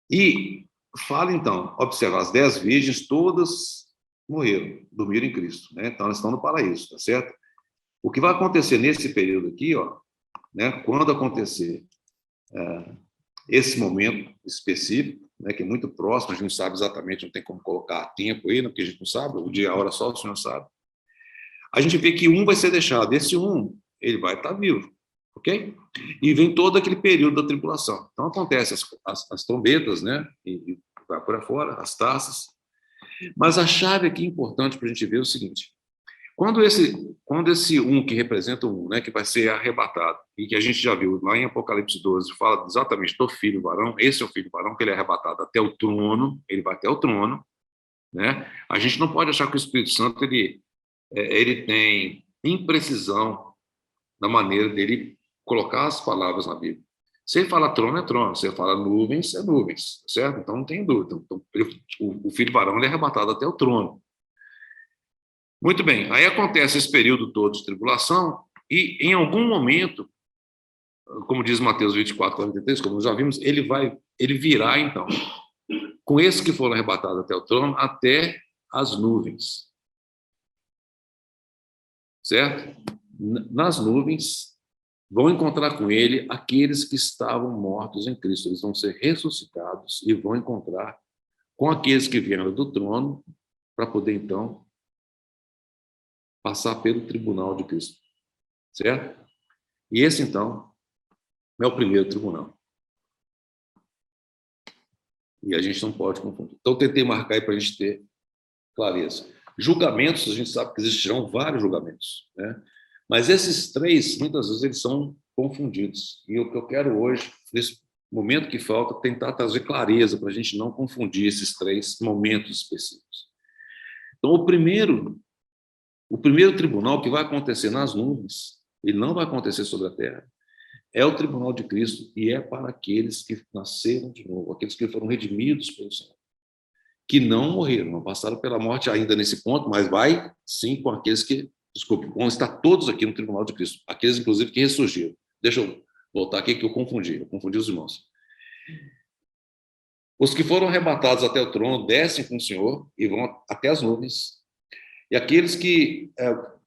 Speaker 1: E fala, então, observa, as 10 virgens, todas morreram, dormiram em Cristo, né? Então, elas estão no paraíso, tá certo? O que vai acontecer nesse período aqui, ó, né, quando acontecer esse momento específico, né, que é muito próximo, a gente não sabe exatamente, não tem como colocar tempo aí, né, porque a gente não sabe, o dia, a hora só o Senhor sabe. A gente vê que um vai ser deixado, esse um, ele vai estar vivo, ok? E vem todo aquele período da tribulação. Então, acontece as trombetas, né, e vai por aí fora, as taças. Mas a chave aqui importante para a gente ver é o seguinte: Quando esse um que representa o um, né, que vai ser arrebatado, e que a gente já viu lá em Apocalipse 12, fala exatamente do filho varão, esse é o filho varão, que ele é arrebatado até o trono, ele vai até o trono, né? A gente não pode achar que o Espírito Santo ele tem imprecisão na maneira dele colocar as palavras na Bíblia. Se ele fala trono, é trono. Se ele fala nuvens, é nuvens, certo? Então não tem dúvida. Então, o filho varão ele é arrebatado até o trono. Muito bem, aí acontece esse período todo de tribulação e, em algum momento, como diz Mateus 24, 43, como nós já vimos, ele virá, então, com esses que foram arrebatados até o trono, até as nuvens. Certo? Nas nuvens, vão encontrar com ele aqueles que estavam mortos em Cristo. Eles vão ser ressuscitados e vão encontrar com aqueles que vieram do trono para poder, então, passar pelo tribunal de Cristo. Certo? E esse, então, é o primeiro tribunal. E a gente não pode confundir. Então, tentei marcar aí para a gente ter clareza. Julgamentos, a gente sabe que existirão vários julgamentos, né? Mas esses três, muitas vezes, eles são confundidos. E o que eu quero hoje, nesse momento que falta, tentar trazer clareza para a gente não confundir esses três momentos específicos. Então, o primeiro tribunal que vai acontecer nas nuvens, ele não vai acontecer sobre a terra, é o tribunal de Cristo e é para aqueles que nasceram de novo, aqueles que foram redimidos pelo Senhor, que não morreram, não passaram pela morte ainda nesse ponto, mas vai sim com aqueles que, desculpe, vão estar todos aqui no tribunal de Cristo, aqueles inclusive que ressurgiram. Deixa eu voltar aqui que eu confundi os irmãos. Os que foram arrebatados até o trono descem com o Senhor e vão até as nuvens. E aqueles que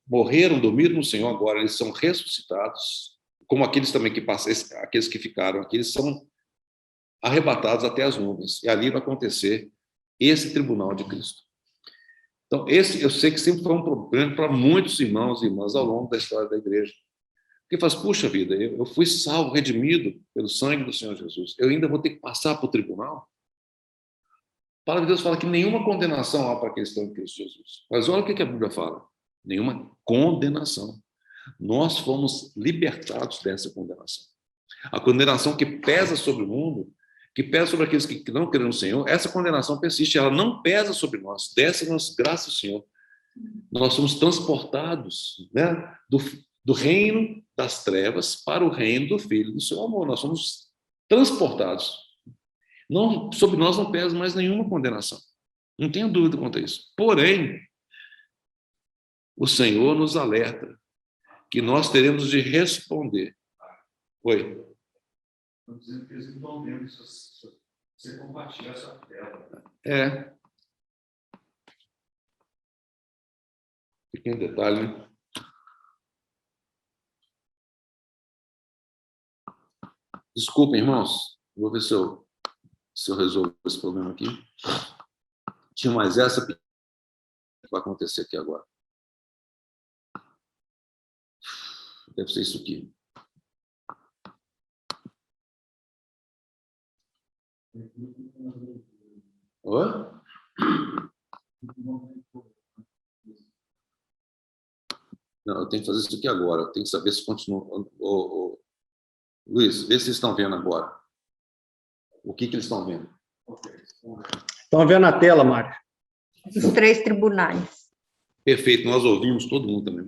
Speaker 1: morreram, dormiram no Senhor, agora eles são ressuscitados, como aqueles também que passaram, aqueles que ficaram aqui, eles são arrebatados até as nuvens. E ali vai acontecer esse tribunal de Cristo. Então, esse eu sei que sempre foi um problema para muitos irmãos e irmãs ao longo da história da igreja. Porque faz, puxa vida, eu fui salvo, redimido pelo sangue do Senhor Jesus. Eu ainda vou ter que passar para o tribunal? A palavra de Deus fala que nenhuma condenação há para aqueles que estão em Cristo Jesus. Mas olha o que a Bíblia fala. Nenhuma condenação. Nós fomos libertados dessa condenação. A condenação que pesa sobre o mundo, que pesa sobre aqueles que não creem no Senhor, essa condenação persiste, ela não pesa sobre nós, desce-nos graças ao Senhor. Nós somos transportados, né, do reino das trevas para o reino do Filho do seu amor. Nós somos transportados. Não, sobre nós não pesa mais nenhuma condenação. Não tenha dúvida quanto a isso. Porém, o Senhor nos alerta que nós teremos de responder. Oi?
Speaker 3: Estou dizendo que eles não estão vendo se você compartilhar essa tela.
Speaker 1: É. Pequeno detalhe, né? Desculpem, irmãos. Vou ver se eu resolvo esse problema aqui. Tinha mais essa que vai acontecer aqui agora. Deve ser isso aqui. Oi? Não, eu tenho que fazer isso aqui agora. Eu tenho que saber se continua. Luiz, vê se eles estão vendo agora. O que eles estão vendo?
Speaker 4: Estão vendo na tela, Mário.
Speaker 2: Os três tribunais.
Speaker 1: Perfeito, nós ouvimos todo mundo também.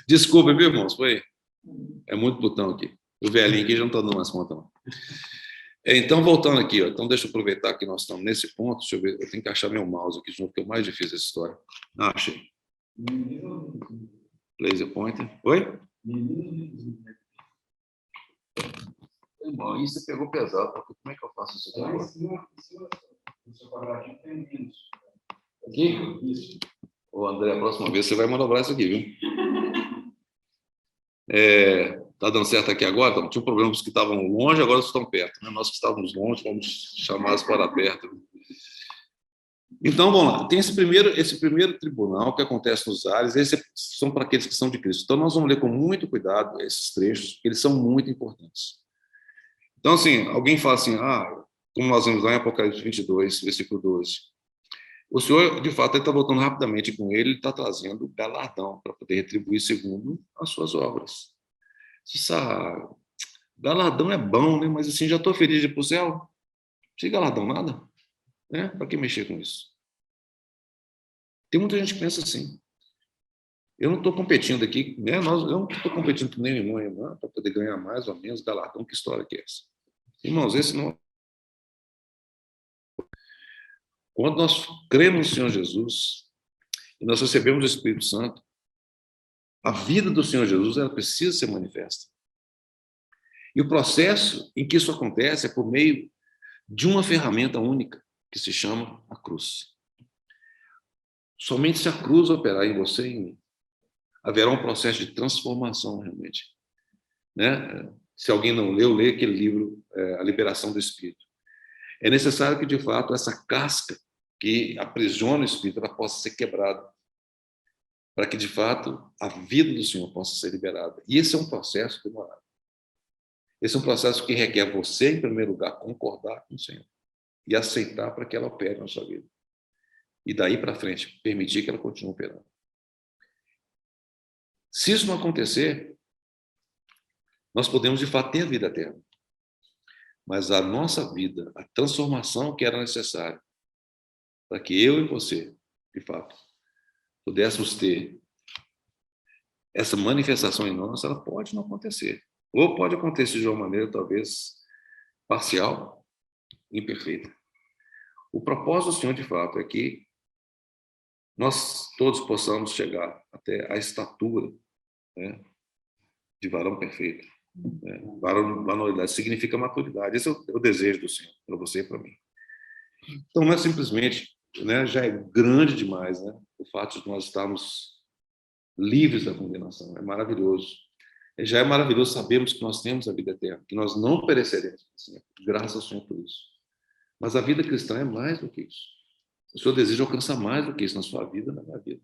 Speaker 1: Desculpa, viu, irmãos? É muito botão aqui. O velhinho aqui já não está dando mais conta, não. Então, voltando aqui, ó. Então, deixa eu aproveitar que nós estamos nesse ponto. Deixa eu ver, eu tenho que achar meu mouse aqui de novo, que é o mais difícil dessa história. Ah, achei. Laser pointer. Oi? Irmão, isso você pegou pesado, porque como é que eu faço isso aqui agora? Aqui? Ô, André, a próxima vez você vai manobrar isso aqui, viu? Tá dando certo aqui agora? Então, tinha um problema com os que estavam longe, agora estão perto. Né? Nós que estávamos longe, vamos chamá-los para perto. Então, vamos lá. Tem esse primeiro tribunal que acontece nos ares, esses são para aqueles que são de Cristo. Então, nós vamos ler com muito cuidado esses trechos, porque eles são muito importantes. Então, assim, alguém fala assim, como nós vemos lá em Apocalipse 22, versículo 12. O Senhor, de fato, está voltando rapidamente com ele está trazendo galardão para poder retribuir segundo as suas obras. Essa galardão é bom, né? Mas assim, já estou feliz de ir para o céu. Sem galardão nada, né? Para que mexer com isso? Tem muita gente que pensa assim. Eu não estou competindo aqui, né? Eu não estou competindo com nenhum irmão e irmã para poder ganhar mais ou menos galardão. Que história que é essa? Irmãos, esse não. Quando nós cremos no Senhor Jesus e nós recebemos o Espírito Santo, a vida do Senhor Jesus ela precisa ser manifesta. E o processo em que isso acontece é por meio de uma ferramenta única que se chama a cruz. Somente se a cruz operar em você e em mim, haverá um processo de transformação realmente, né? Se alguém não leu, lê aquele livro, A Liberação do Espírito. É necessário que, de fato, essa casca que aprisiona o Espírito ela possa ser quebrada, para que, de fato, a vida do Senhor possa ser liberada. E esse é um processo demorado. Esse é um processo que requer você, em primeiro lugar, concordar com o Senhor e aceitar para que ela opere na sua vida. E daí para frente, permitir que ela continue operando. Se isso não acontecer, nós podemos, de fato, ter a vida eterna. Mas a nossa vida, a transformação que era necessária para que eu e você, de fato, pudéssemos ter essa manifestação em nós, ela pode não acontecer. Ou pode acontecer de uma maneira, talvez, parcial, imperfeita. O propósito do Senhor, de fato, é que nós todos possamos chegar até a estatura, né, de varão perfeito. Né? Varonilidade significa maturidade. Esse é o desejo do Senhor, para você e para mim. Então, não é simplesmente, né, já é grande demais, né, o fato de nós estarmos livres da condenação. É maravilhoso. Já é maravilhoso sabermos que nós temos a vida eterna, que nós não pereceremos, assim, graças ao Senhor por isso. Mas a vida cristã é mais do que isso. O Senhor deseja alcançar mais do que isso na sua vida, na minha vida.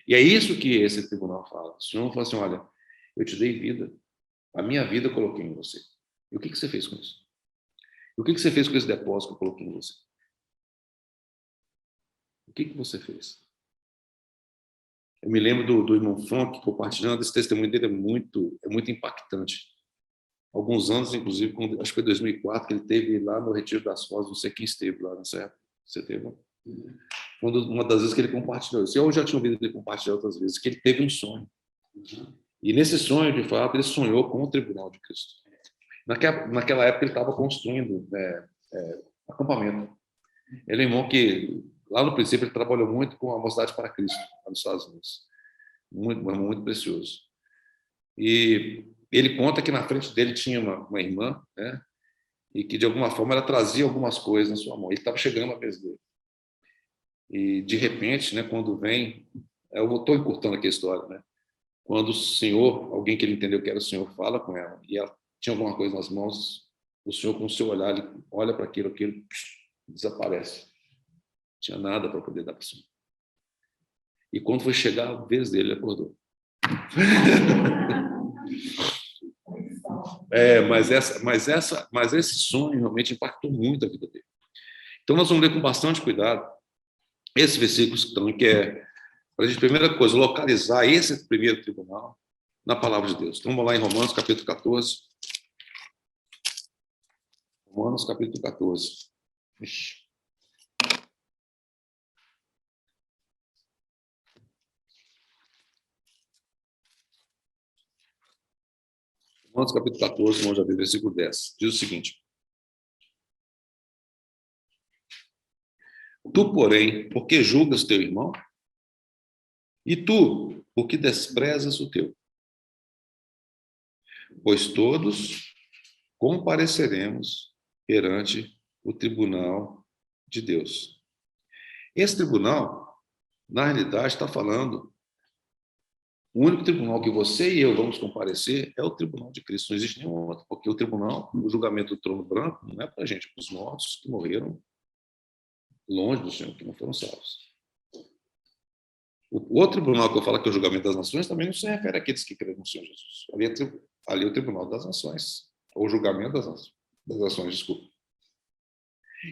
Speaker 1: E é isso que esse tribunal fala. O Senhor fala assim, olha, eu te dei vida, a minha vida eu coloquei em você. E o que você fez com isso? E o que você fez com esse depósito que eu coloquei em você? O que você fez? Eu me lembro do irmão Fonck compartilhando, esse testemunho dele é muito impactante. Alguns anos, inclusive, acho que foi 2004, que ele esteve lá no Retiro das Foz, não sei quem esteve lá nessa época. Você teve? Uma das vezes que ele compartilhou isso. Eu já tinha ouvido ele compartilhar outras vezes, que ele teve um sonho. E nesse sonho, de fato, ele sonhou com o Tribunal de Cristo. Naquela época, ele estava construindo acampamento. Ele é um irmão que, lá no princípio, ele trabalhou muito com a Mocidade para Cristo, lá nos Estados Unidos. Muito precioso. E ele conta que na frente dele tinha uma irmã, né? E que, de alguma forma, ela trazia algumas coisas na sua mão. Ele estava chegando à vez dele. E, de repente, né, quando vem... Eu estou encurtando aqui a história, né? Quando o Senhor, alguém que ele entendeu que era o Senhor, fala com ela, e ela tinha alguma coisa nas mãos, o Senhor, com o seu olhar, ele olha para aquilo desaparece. Não tinha nada para poder dar para o Senhor. E quando foi chegar a vez dele, ele acordou. Mas esse sonho realmente impactou muito a vida dele. Então, nós vamos ler com bastante cuidado esse versículo que é, para a gente, primeira coisa, localizar esse primeiro tribunal na palavra de Deus. Então, vamos lá em Romanos, capítulo 14. Romanos, capítulo 14. Ixi. Romanos, capítulo 14, vamos já ver, versículo 10. Diz o seguinte. Tu, porém, por que julgas teu irmão? E tu, por que desprezas o teu? Pois todos compareceremos perante o tribunal de Deus. Esse tribunal, na realidade, está falando, o único tribunal que você e eu vamos comparecer é o tribunal de Cristo, não existe nenhum outro, porque o tribunal, o julgamento do trono branco, não é para a gente, para os mortos que morreram longe do Senhor, que não foram salvos. O outro tribunal que eu falo que é o julgamento das nações também não se refere àqueles que creem no Senhor Jesus. Ali é o tribunal das nações, ou o julgamento das nações, desculpa.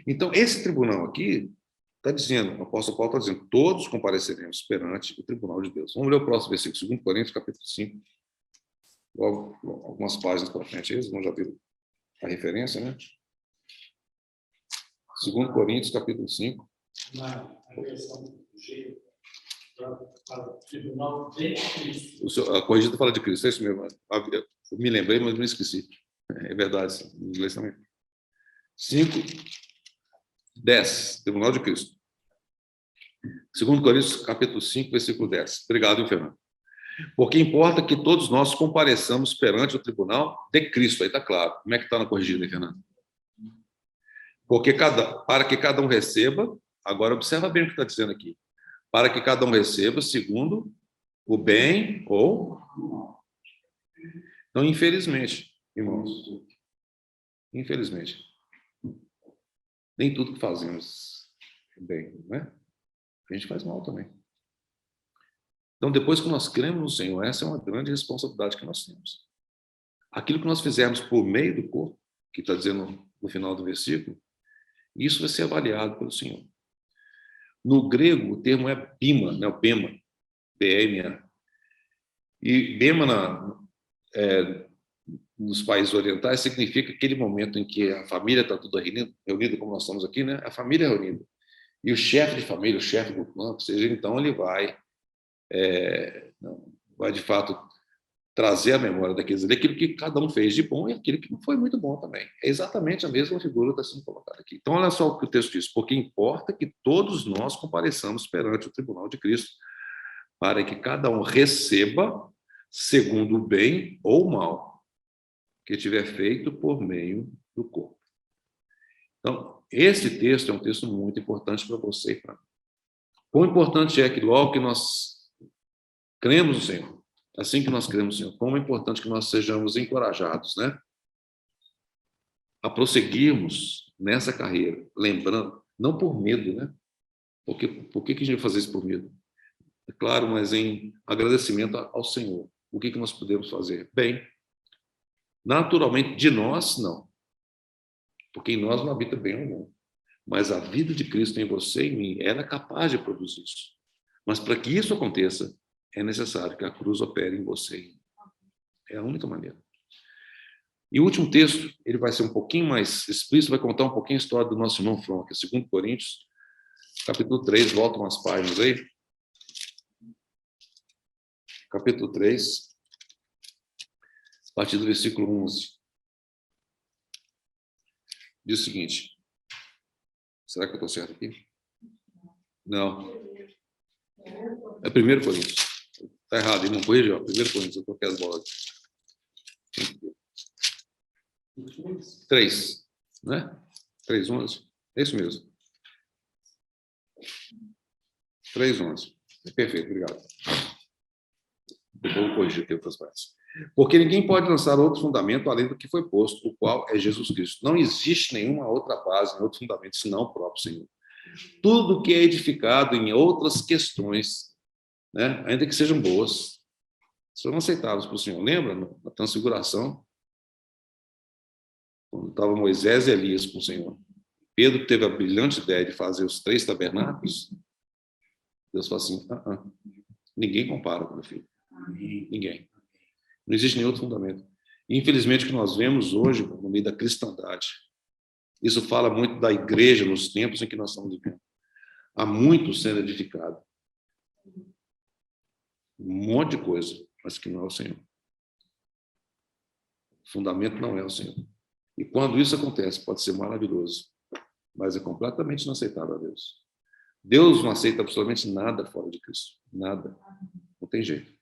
Speaker 1: Então, esse tribunal aqui está dizendo, o apóstolo Paulo está dizendo, todos compareceremos perante o tribunal de Deus. Vamos ler o próximo versículo, 2 Coríntios, capítulo 5, logo, algumas páginas para frente, eles vão já ver a referência, né? 2 Coríntios, capítulo 5.
Speaker 3: Na versão do jeito, para o tribunal de Cristo.
Speaker 1: A corrigida fala de Cristo, é isso mesmo. Eu me lembrei, mas me esqueci. É verdade, em inglês também. 5, 10, Tribunal de Cristo. 2 Coríntios, capítulo 5, versículo 10. Obrigado, Fernando. Porque importa que todos nós compareçamos perante o tribunal de Cristo. Aí está claro. Como é que está na corrigida, Fernando? Para que cada um receba, agora observa bem o que está dizendo aqui. Para que cada um receba segundo o bem ou... Então, infelizmente, irmãos, infelizmente, nem tudo que fazemos é bem, né? A gente faz mal também. Então, depois que nós cremos no Senhor, essa é uma grande responsabilidade que nós temos. Aquilo que nós fizermos por meio do corpo, que está dizendo no final do versículo, isso vai ser avaliado pelo Senhor. No grego, o termo é bima, né? O bema, B-M-A. E bema, nos países orientais, significa aquele momento em que a família está toda reunida, como nós estamos aqui, né? A família é reunida. E o chefe de família, o chefe do clã, ou seja, então ele vai, de fato, trazer à memória daqueles ali aquilo que cada um fez de bom e aquilo que não foi muito bom também. É exatamente a mesma figura que está sendo colocada aqui. Então, olha só o que o texto diz. Porque importa que todos nós compareçamos perante o tribunal de Cristo, para que cada um receba segundo o bem ou o mal que tiver feito por meio do corpo. Então, esse texto é um texto muito importante para você e para mim. Quão importante é que logo que nós cremos no Senhor, assim que nós cremos no Senhor, como é importante que nós sejamos encorajados, né? A prosseguirmos nessa carreira, lembrando, não por medo, né? Porque, por que a gente vai fazer isso por medo? É claro, mas em agradecimento ao Senhor. O que nós podemos fazer? Bem, naturalmente, de nós, não. Porque em nós não habita bem algum. Mas a vida de Cristo em você e em mim, ela é capaz de produzir isso. Mas para que isso aconteça, é necessário que a cruz opere em você. É a única maneira. E o último texto, ele vai ser um pouquinho mais explícito, vai contar um pouquinho a história do nosso irmão From, que é 2 Coríntios, capítulo 3, volta umas páginas aí. Capítulo 3, a partir do versículo 11. Diz o seguinte. Será que eu estou certo aqui? Não. É 1 Coríntios. Está errado, ele não corrigiu. 1 Coríntios, eu toquei as bolas. 3, né? 3:11. É isso mesmo. 3:11. Perfeito, obrigado. Depois eu vou corrigir aqui outras partes. Porque ninguém pode lançar outro fundamento além do que foi posto, o qual é Jesus Cristo. Não existe nenhuma outra base, nenhum outro fundamento, senão o próprio Senhor. Tudo que é edificado em outras questões, né, ainda que sejam boas, são aceitáveis para o Senhor. Lembra, na transfiguração, quando estava Moisés e Elias com o Senhor, Pedro teve a brilhante ideia de fazer os 3 tabernáculos. Deus falou assim, ninguém compara com meu filho. Ninguém. Não existe nenhum outro fundamento. Infelizmente, o que nós vemos hoje, no meio da cristandade, isso fala muito da igreja nos tempos em que nós estamos vivendo. Há muito sendo edificado. Um monte de coisa, mas que não é o Senhor. O fundamento não é o Senhor. E quando isso acontece, pode ser maravilhoso, mas é completamente inaceitável a Deus. Deus não aceita absolutamente nada fora de Cristo. Nada. Não tem jeito.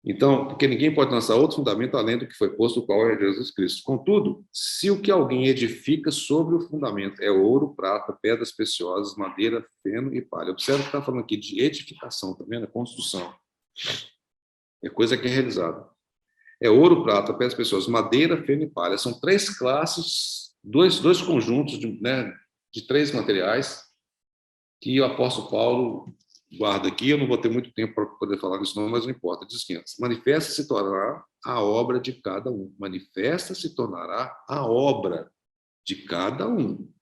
Speaker 1: Então, porque ninguém pode lançar outro fundamento além do que foi posto, o qual é Jesus Cristo. Contudo, se o que alguém edifica sobre o fundamento é ouro, prata, pedras preciosas, madeira, feno e palha. Observe que está falando aqui de edificação, tá vendo? Construção. É coisa que é realizada. É ouro, prata, pedras preciosas, madeira, feno e palha. São 3 classes, dois conjuntos de 3 materiais que o apóstolo Paulo guarda aqui. Eu não vou ter muito tempo para poder falar disso não, mas não importa. Diz que manifesta se tornará a obra de cada um. Manifesta se tornará a obra de cada um.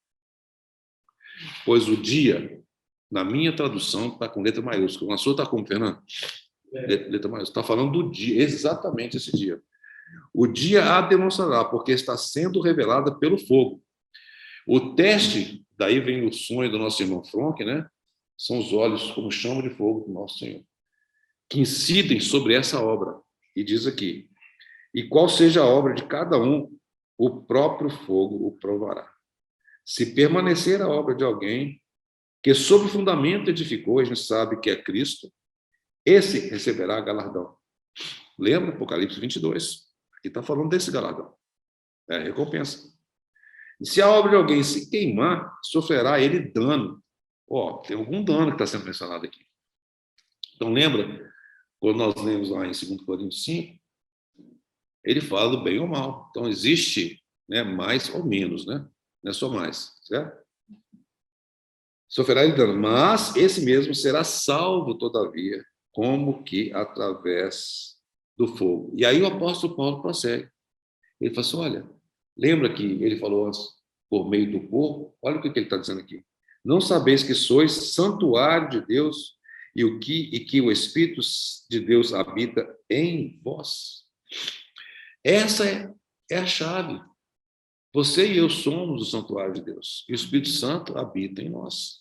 Speaker 1: Pois o dia, na minha tradução, está com letra maiúscula. Na sua está como, Fernando? Letra maiúscula. Está falando do dia, exatamente esse dia. O dia a demonstrará, porque está sendo revelada pelo fogo. O teste, daí vem o sonho do nosso irmão Franck, né? São os olhos como chama de fogo do nosso Senhor, que incidem sobre essa obra. E diz aqui, e qual seja a obra de cada um, o próprio fogo o provará. Se permanecer a obra de alguém que sob fundamento edificou, a gente sabe que é Cristo, esse receberá galardão. Lembra Apocalipse 22? Aqui está falando desse galardão. É a recompensa. E se a obra de alguém se queimar, sofrerá ele dano. Tem algum dano que está sendo mencionado aqui. Então, lembra, quando nós lemos lá em 2 Coríntios 5, ele fala do bem ou mal. Então, existe, né, mais ou menos, né? Não é só mais, certo? Sofrerá ele dano, mas esse mesmo será salvo, todavia, como que através do fogo. E aí o apóstolo Paulo prossegue. Ele fala assim, olha, lembra que ele falou antes, por meio do corpo? Olha o que ele está dizendo aqui. Não sabeis que sois santuário de Deus e que o Espírito de Deus habita em vós? Essa é a chave. Você e eu somos o santuário de Deus. E o Espírito Santo habita em nós.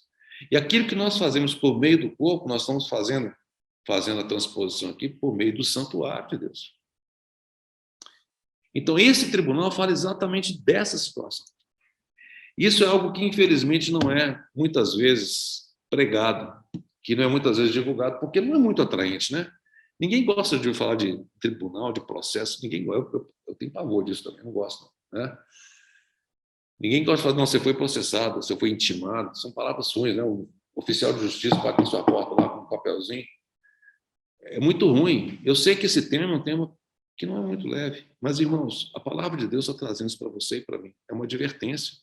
Speaker 1: E aquilo que nós fazemos por meio do corpo, nós estamos fazendo a transposição aqui por meio do santuário de Deus. Então, esse tribunal fala exatamente dessa situação. Isso é algo que, infelizmente, não é, muitas vezes, pregado, que não é, muitas vezes, divulgado, porque não é muito atraente, né? Ninguém gosta de falar de tribunal, de processo, ninguém gosta. Eu tenho pavor disso também, não gosto, né? Ninguém gosta de falar, não, você foi processado, você foi intimado, são palavras ruins, né? Um oficial de justiça bate na sua porta lá com um papelzinho. É muito ruim. Eu sei que esse tema é um tema que não é muito leve, mas, irmãos, a palavra de Deus está trazendo isso para você e para mim. É uma advertência.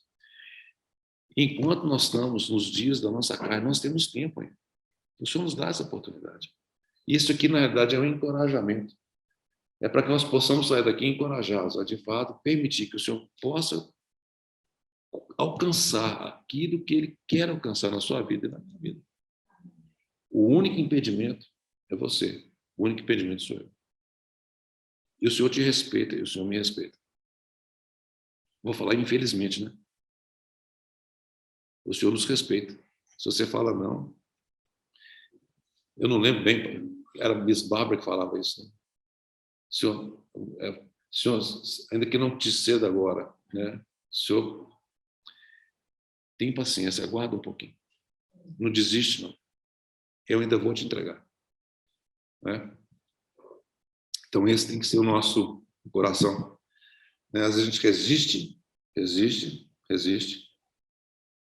Speaker 1: Enquanto nós estamos nos dias da nossa carne, nós temos tempo ainda. O Senhor nos dá essa oportunidade. Isso aqui, na realidade, é um encorajamento. É para que nós possamos sair daqui encorajados, a de fato, permitir que o Senhor possa alcançar aquilo que Ele quer alcançar na sua vida e na minha vida. O único impedimento é você. O único impedimento sou eu. E o Senhor te respeita e o Senhor me respeita. Vou falar infelizmente, né? O Senhor nos respeita. Se você fala não, eu não lembro bem, era a Miss Bárbara que falava isso. Né? Senhor, ainda que não te ceda agora, né? Senhor, tem paciência, aguarda um pouquinho. Não desiste, não. Eu ainda vou te entregar. Né? Então, esse tem que ser o nosso coração. Né? Às vezes a gente resiste.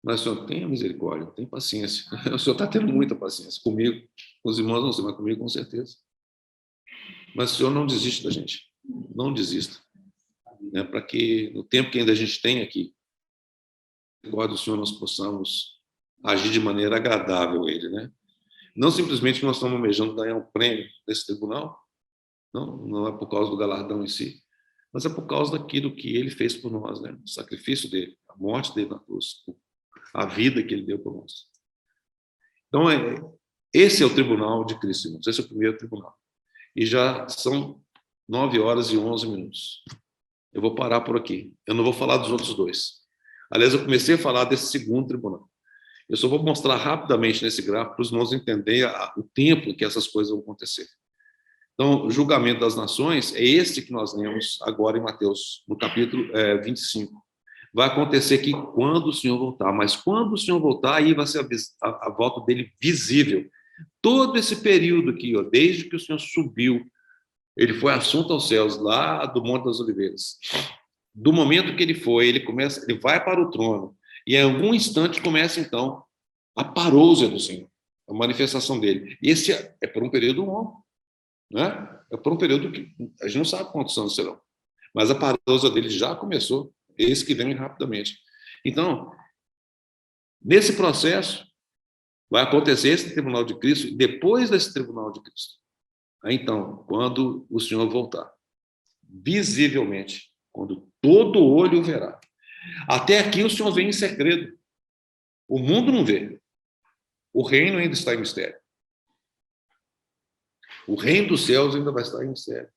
Speaker 1: Mas o Senhor tenha misericórdia, tenha paciência. O Senhor está tendo muita paciência comigo, com os irmãos não sei, mas comigo com certeza. Mas o Senhor não desiste da gente. Não desista. Né? Para que no tempo que ainda a gente tem aqui, agora do Senhor nós possamos agir de maneira agradável a Ele. Né? Não simplesmente que nós estamos almejando ganhar um prêmio desse tribunal, não é por causa do galardão em si, mas é por causa daquilo que Ele fez por nós, né? O sacrifício dele, a morte dele na cruz, a vida que Ele deu por nós. Então, esse é o tribunal de Cristo, irmãos. Esse é o primeiro tribunal. E já são 9h11. Eu vou parar por aqui. Eu não vou falar dos outros dois. Aliás, eu comecei a falar desse segundo tribunal. Eu só vou mostrar rapidamente nesse gráfico para os irmãos entenderem o tempo em que essas coisas vão acontecer. Então, o julgamento das nações é esse que nós lemos agora em Mateus, no capítulo 25. Vai acontecer aqui quando o Senhor voltar, mas quando o Senhor voltar, aí vai ser a volta dele visível. Todo esse período aqui, desde que o Senhor subiu, ele foi assunto aos céus, lá do Monte das Oliveiras. Do momento que ele foi, ele vai para o trono, e em algum instante começa, então, a parousia do Senhor, a manifestação dele. E esse é por um período longo, né? É por um período que a gente não sabe quantos anos serão, mas a parousia dele já começou, esse que vem rapidamente. Então, nesse processo, vai acontecer esse tribunal de Cristo, e depois desse tribunal de Cristo, então, quando o Senhor voltar, visivelmente, quando todo olho verá. Até aqui o Senhor vem em segredo. O mundo não vê. O reino ainda está em mistério. O reino dos céus ainda vai estar em mistério.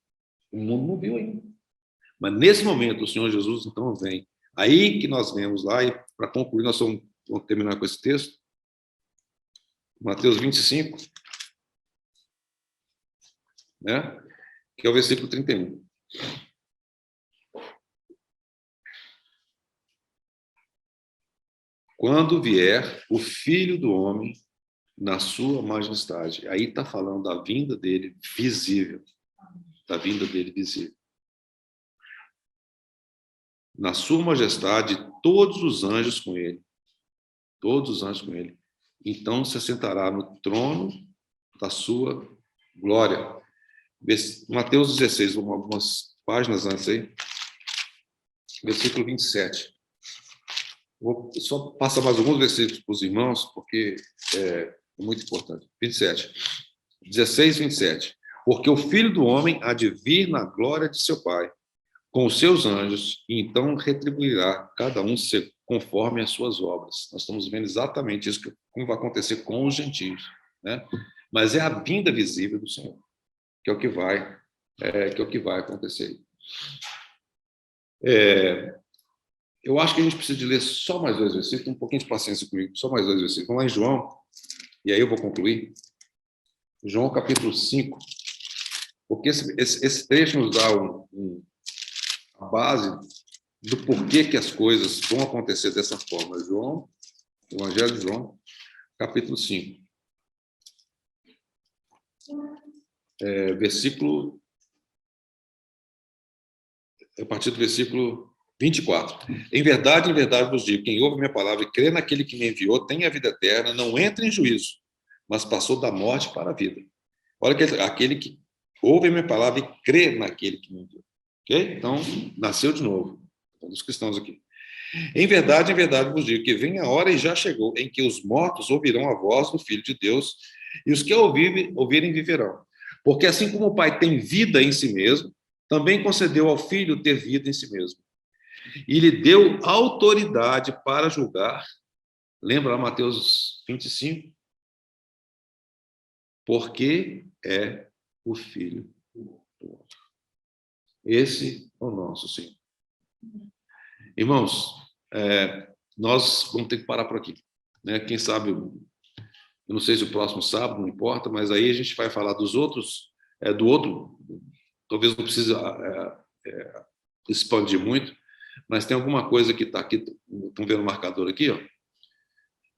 Speaker 1: O mundo não viu ainda. Mas nesse momento o Senhor Jesus então vem. Aí que nós vemos lá, e para concluir, nós vamos terminar com esse texto. Mateus 25, né? Que é o versículo 31. Quando vier o Filho do Homem na sua majestade. Aí está falando da vinda dele visível. Da vinda dele visível. Na sua majestade, todos os anjos com ele. Todos os anjos com ele. Então se assentará no trono da sua glória. Mateus 16, algumas páginas antes aí. Versículo 27. Vou só passar mais alguns versículos para os irmãos, porque é muito importante. 27. 16, 27. Porque o Filho do Homem há de vir na glória de seu Pai, com os seus anjos, e então retribuirá cada um conforme as suas obras. Nós estamos vendo exatamente isso, como vai acontecer com os gentios, né? Mas é a vinda visível do Senhor, que é o que vai acontecer. Eu acho que a gente precisa de ler só mais 2 versículos, um pouquinho de paciência comigo, só mais 2 versículos. Vamos lá em João, e aí eu vou concluir. João capítulo 5, porque esse trecho nos dá a base do porquê que as coisas vão acontecer dessa forma. João, Evangelho de João, capítulo 5. A partir do versículo 24. Em verdade vos digo, quem ouve minha palavra e crê naquele que me enviou tem a vida eterna, não entra em juízo, mas passou da morte para a vida. Olha que aquele que ouve minha palavra e crê naquele que me enviou. Ok? Então, nasceu de novo. Os cristãos aqui. Em verdade vos digo que vem a hora e já chegou em que os mortos ouvirão a voz do Filho de Deus e os que ouvirem viverão. Porque assim como o Pai tem vida em si mesmo, também concedeu ao Filho ter vida em si mesmo. E lhe deu autoridade para julgar. Lembra lá Mateus 25? Porque é o Filho do Homem. Esse é o nosso Senhor. Irmãos, nós vamos ter que parar por aqui, né? Quem sabe, eu não sei se o próximo sábado, não importa, mas aí a gente vai falar dos outros, do outro, talvez não precise expandir muito, mas tem alguma coisa que está aqui, estão vendo o marcador aqui, ó,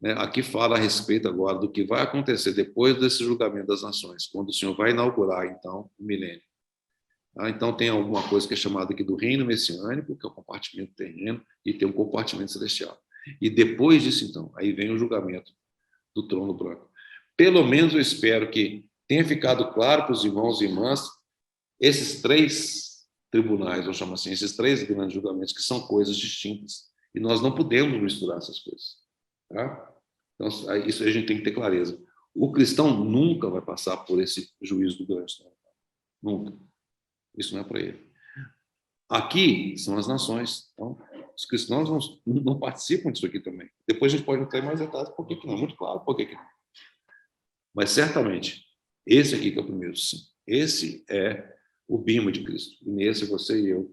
Speaker 1: né? Aqui fala a respeito agora do que vai acontecer depois desse julgamento das nações, quando o Senhor vai inaugurar, então, o milênio. Então, tem alguma coisa que é chamada aqui do reino messiânico, que é o compartimento terreno, e tem um compartimento celestial. E depois disso, então, aí vem o julgamento do trono branco. Pelo menos eu espero que tenha ficado claro para os irmãos e irmãs esses 3 tribunais, eu chamo assim, esses 3 grandes julgamentos, que são coisas distintas. E nós não podemos misturar essas coisas. Tá? Então, isso a gente tem que ter clareza. O cristão nunca vai passar por esse juízo do grande trono. Nunca. Isso não é para ele. Aqui são as nações. Então, os cristãos não participam disso aqui também. Depois a gente pode entrar em mais detalhes por que não. Muito claro por que não. Mas, certamente, esse aqui que é o primeiro sim. Esse é o bima de Cristo. E nesse você e eu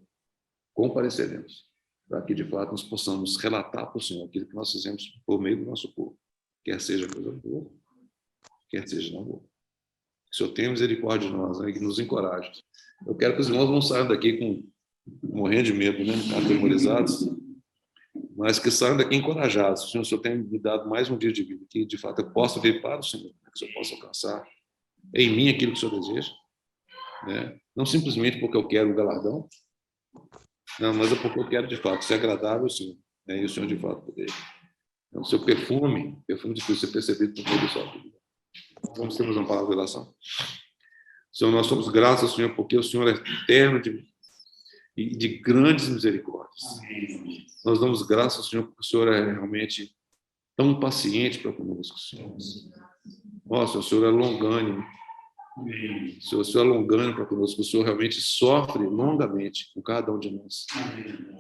Speaker 1: compareceremos, para que, de fato, nós possamos relatar para o Senhor aquilo que nós fizemos por meio do nosso povo. Quer seja coisa boa, quer seja não boa. Que o Senhor tenha misericórdia de nós, né, e que nos encoraje. Eu quero que os irmãos não saiam daqui morrendo de medo, né, atemorizados, mas que saiam daqui encorajados. O Senhor tem me dado mais um dia de vida, que de fato eu possa vir para o Senhor, que o Senhor possa alcançar em mim aquilo que o Senhor deseja, né? Não simplesmente porque eu quero o galardão, não, mas é porque eu quero de fato ser agradável ao Senhor, né? E o Senhor de fato poder. Então, o seu perfume de Cristo ser percebido por toda a sua vida. Vamos ter uma palavra de oração. Senhor, nós somos gratos ao Senhor porque o Senhor é eterno e de grandes misericórdias. Nós damos graças ao Senhor porque o Senhor é realmente tão paciente para conosco, Senhor. Nossa, o Senhor é longânimo. O Senhor é longânimo para conosco. O Senhor realmente sofre longamente com cada um de nós.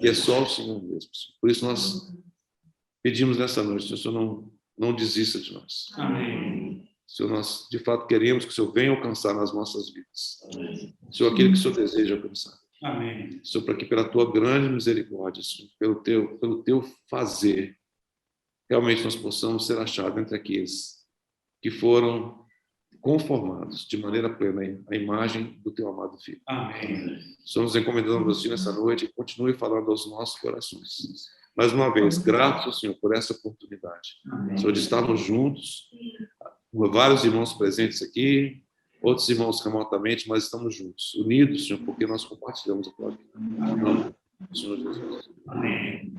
Speaker 1: E é só o Senhor mesmo. Por isso nós Pedimos nessa noite, Senhor, o Senhor não desista de nós.
Speaker 3: Amém.
Speaker 1: Senhor, nós de fato queremos que o Senhor venha alcançar nas nossas vidas. Senhor, aquilo que o Senhor deseja alcançar.
Speaker 3: Amém.
Speaker 1: Senhor, para que pela tua grande misericórdia, Senhor, pelo teu fazer, realmente nós possamos ser achados entre aqueles que foram conformados de maneira plena à imagem do teu amado Filho.
Speaker 3: Amém.
Speaker 1: Senhor, nos encomendamos a Ti nessa noite e continue falando aos nossos corações. Mais uma vez, graças ao Senhor por essa oportunidade. Senhor, de estarmos juntos, vários irmãos presentes aqui, outros irmãos remotamente, mas estamos juntos, unidos, Senhor, porque nós compartilhamos a tua vida. Em nome do Senhor Jesus.
Speaker 3: Amém.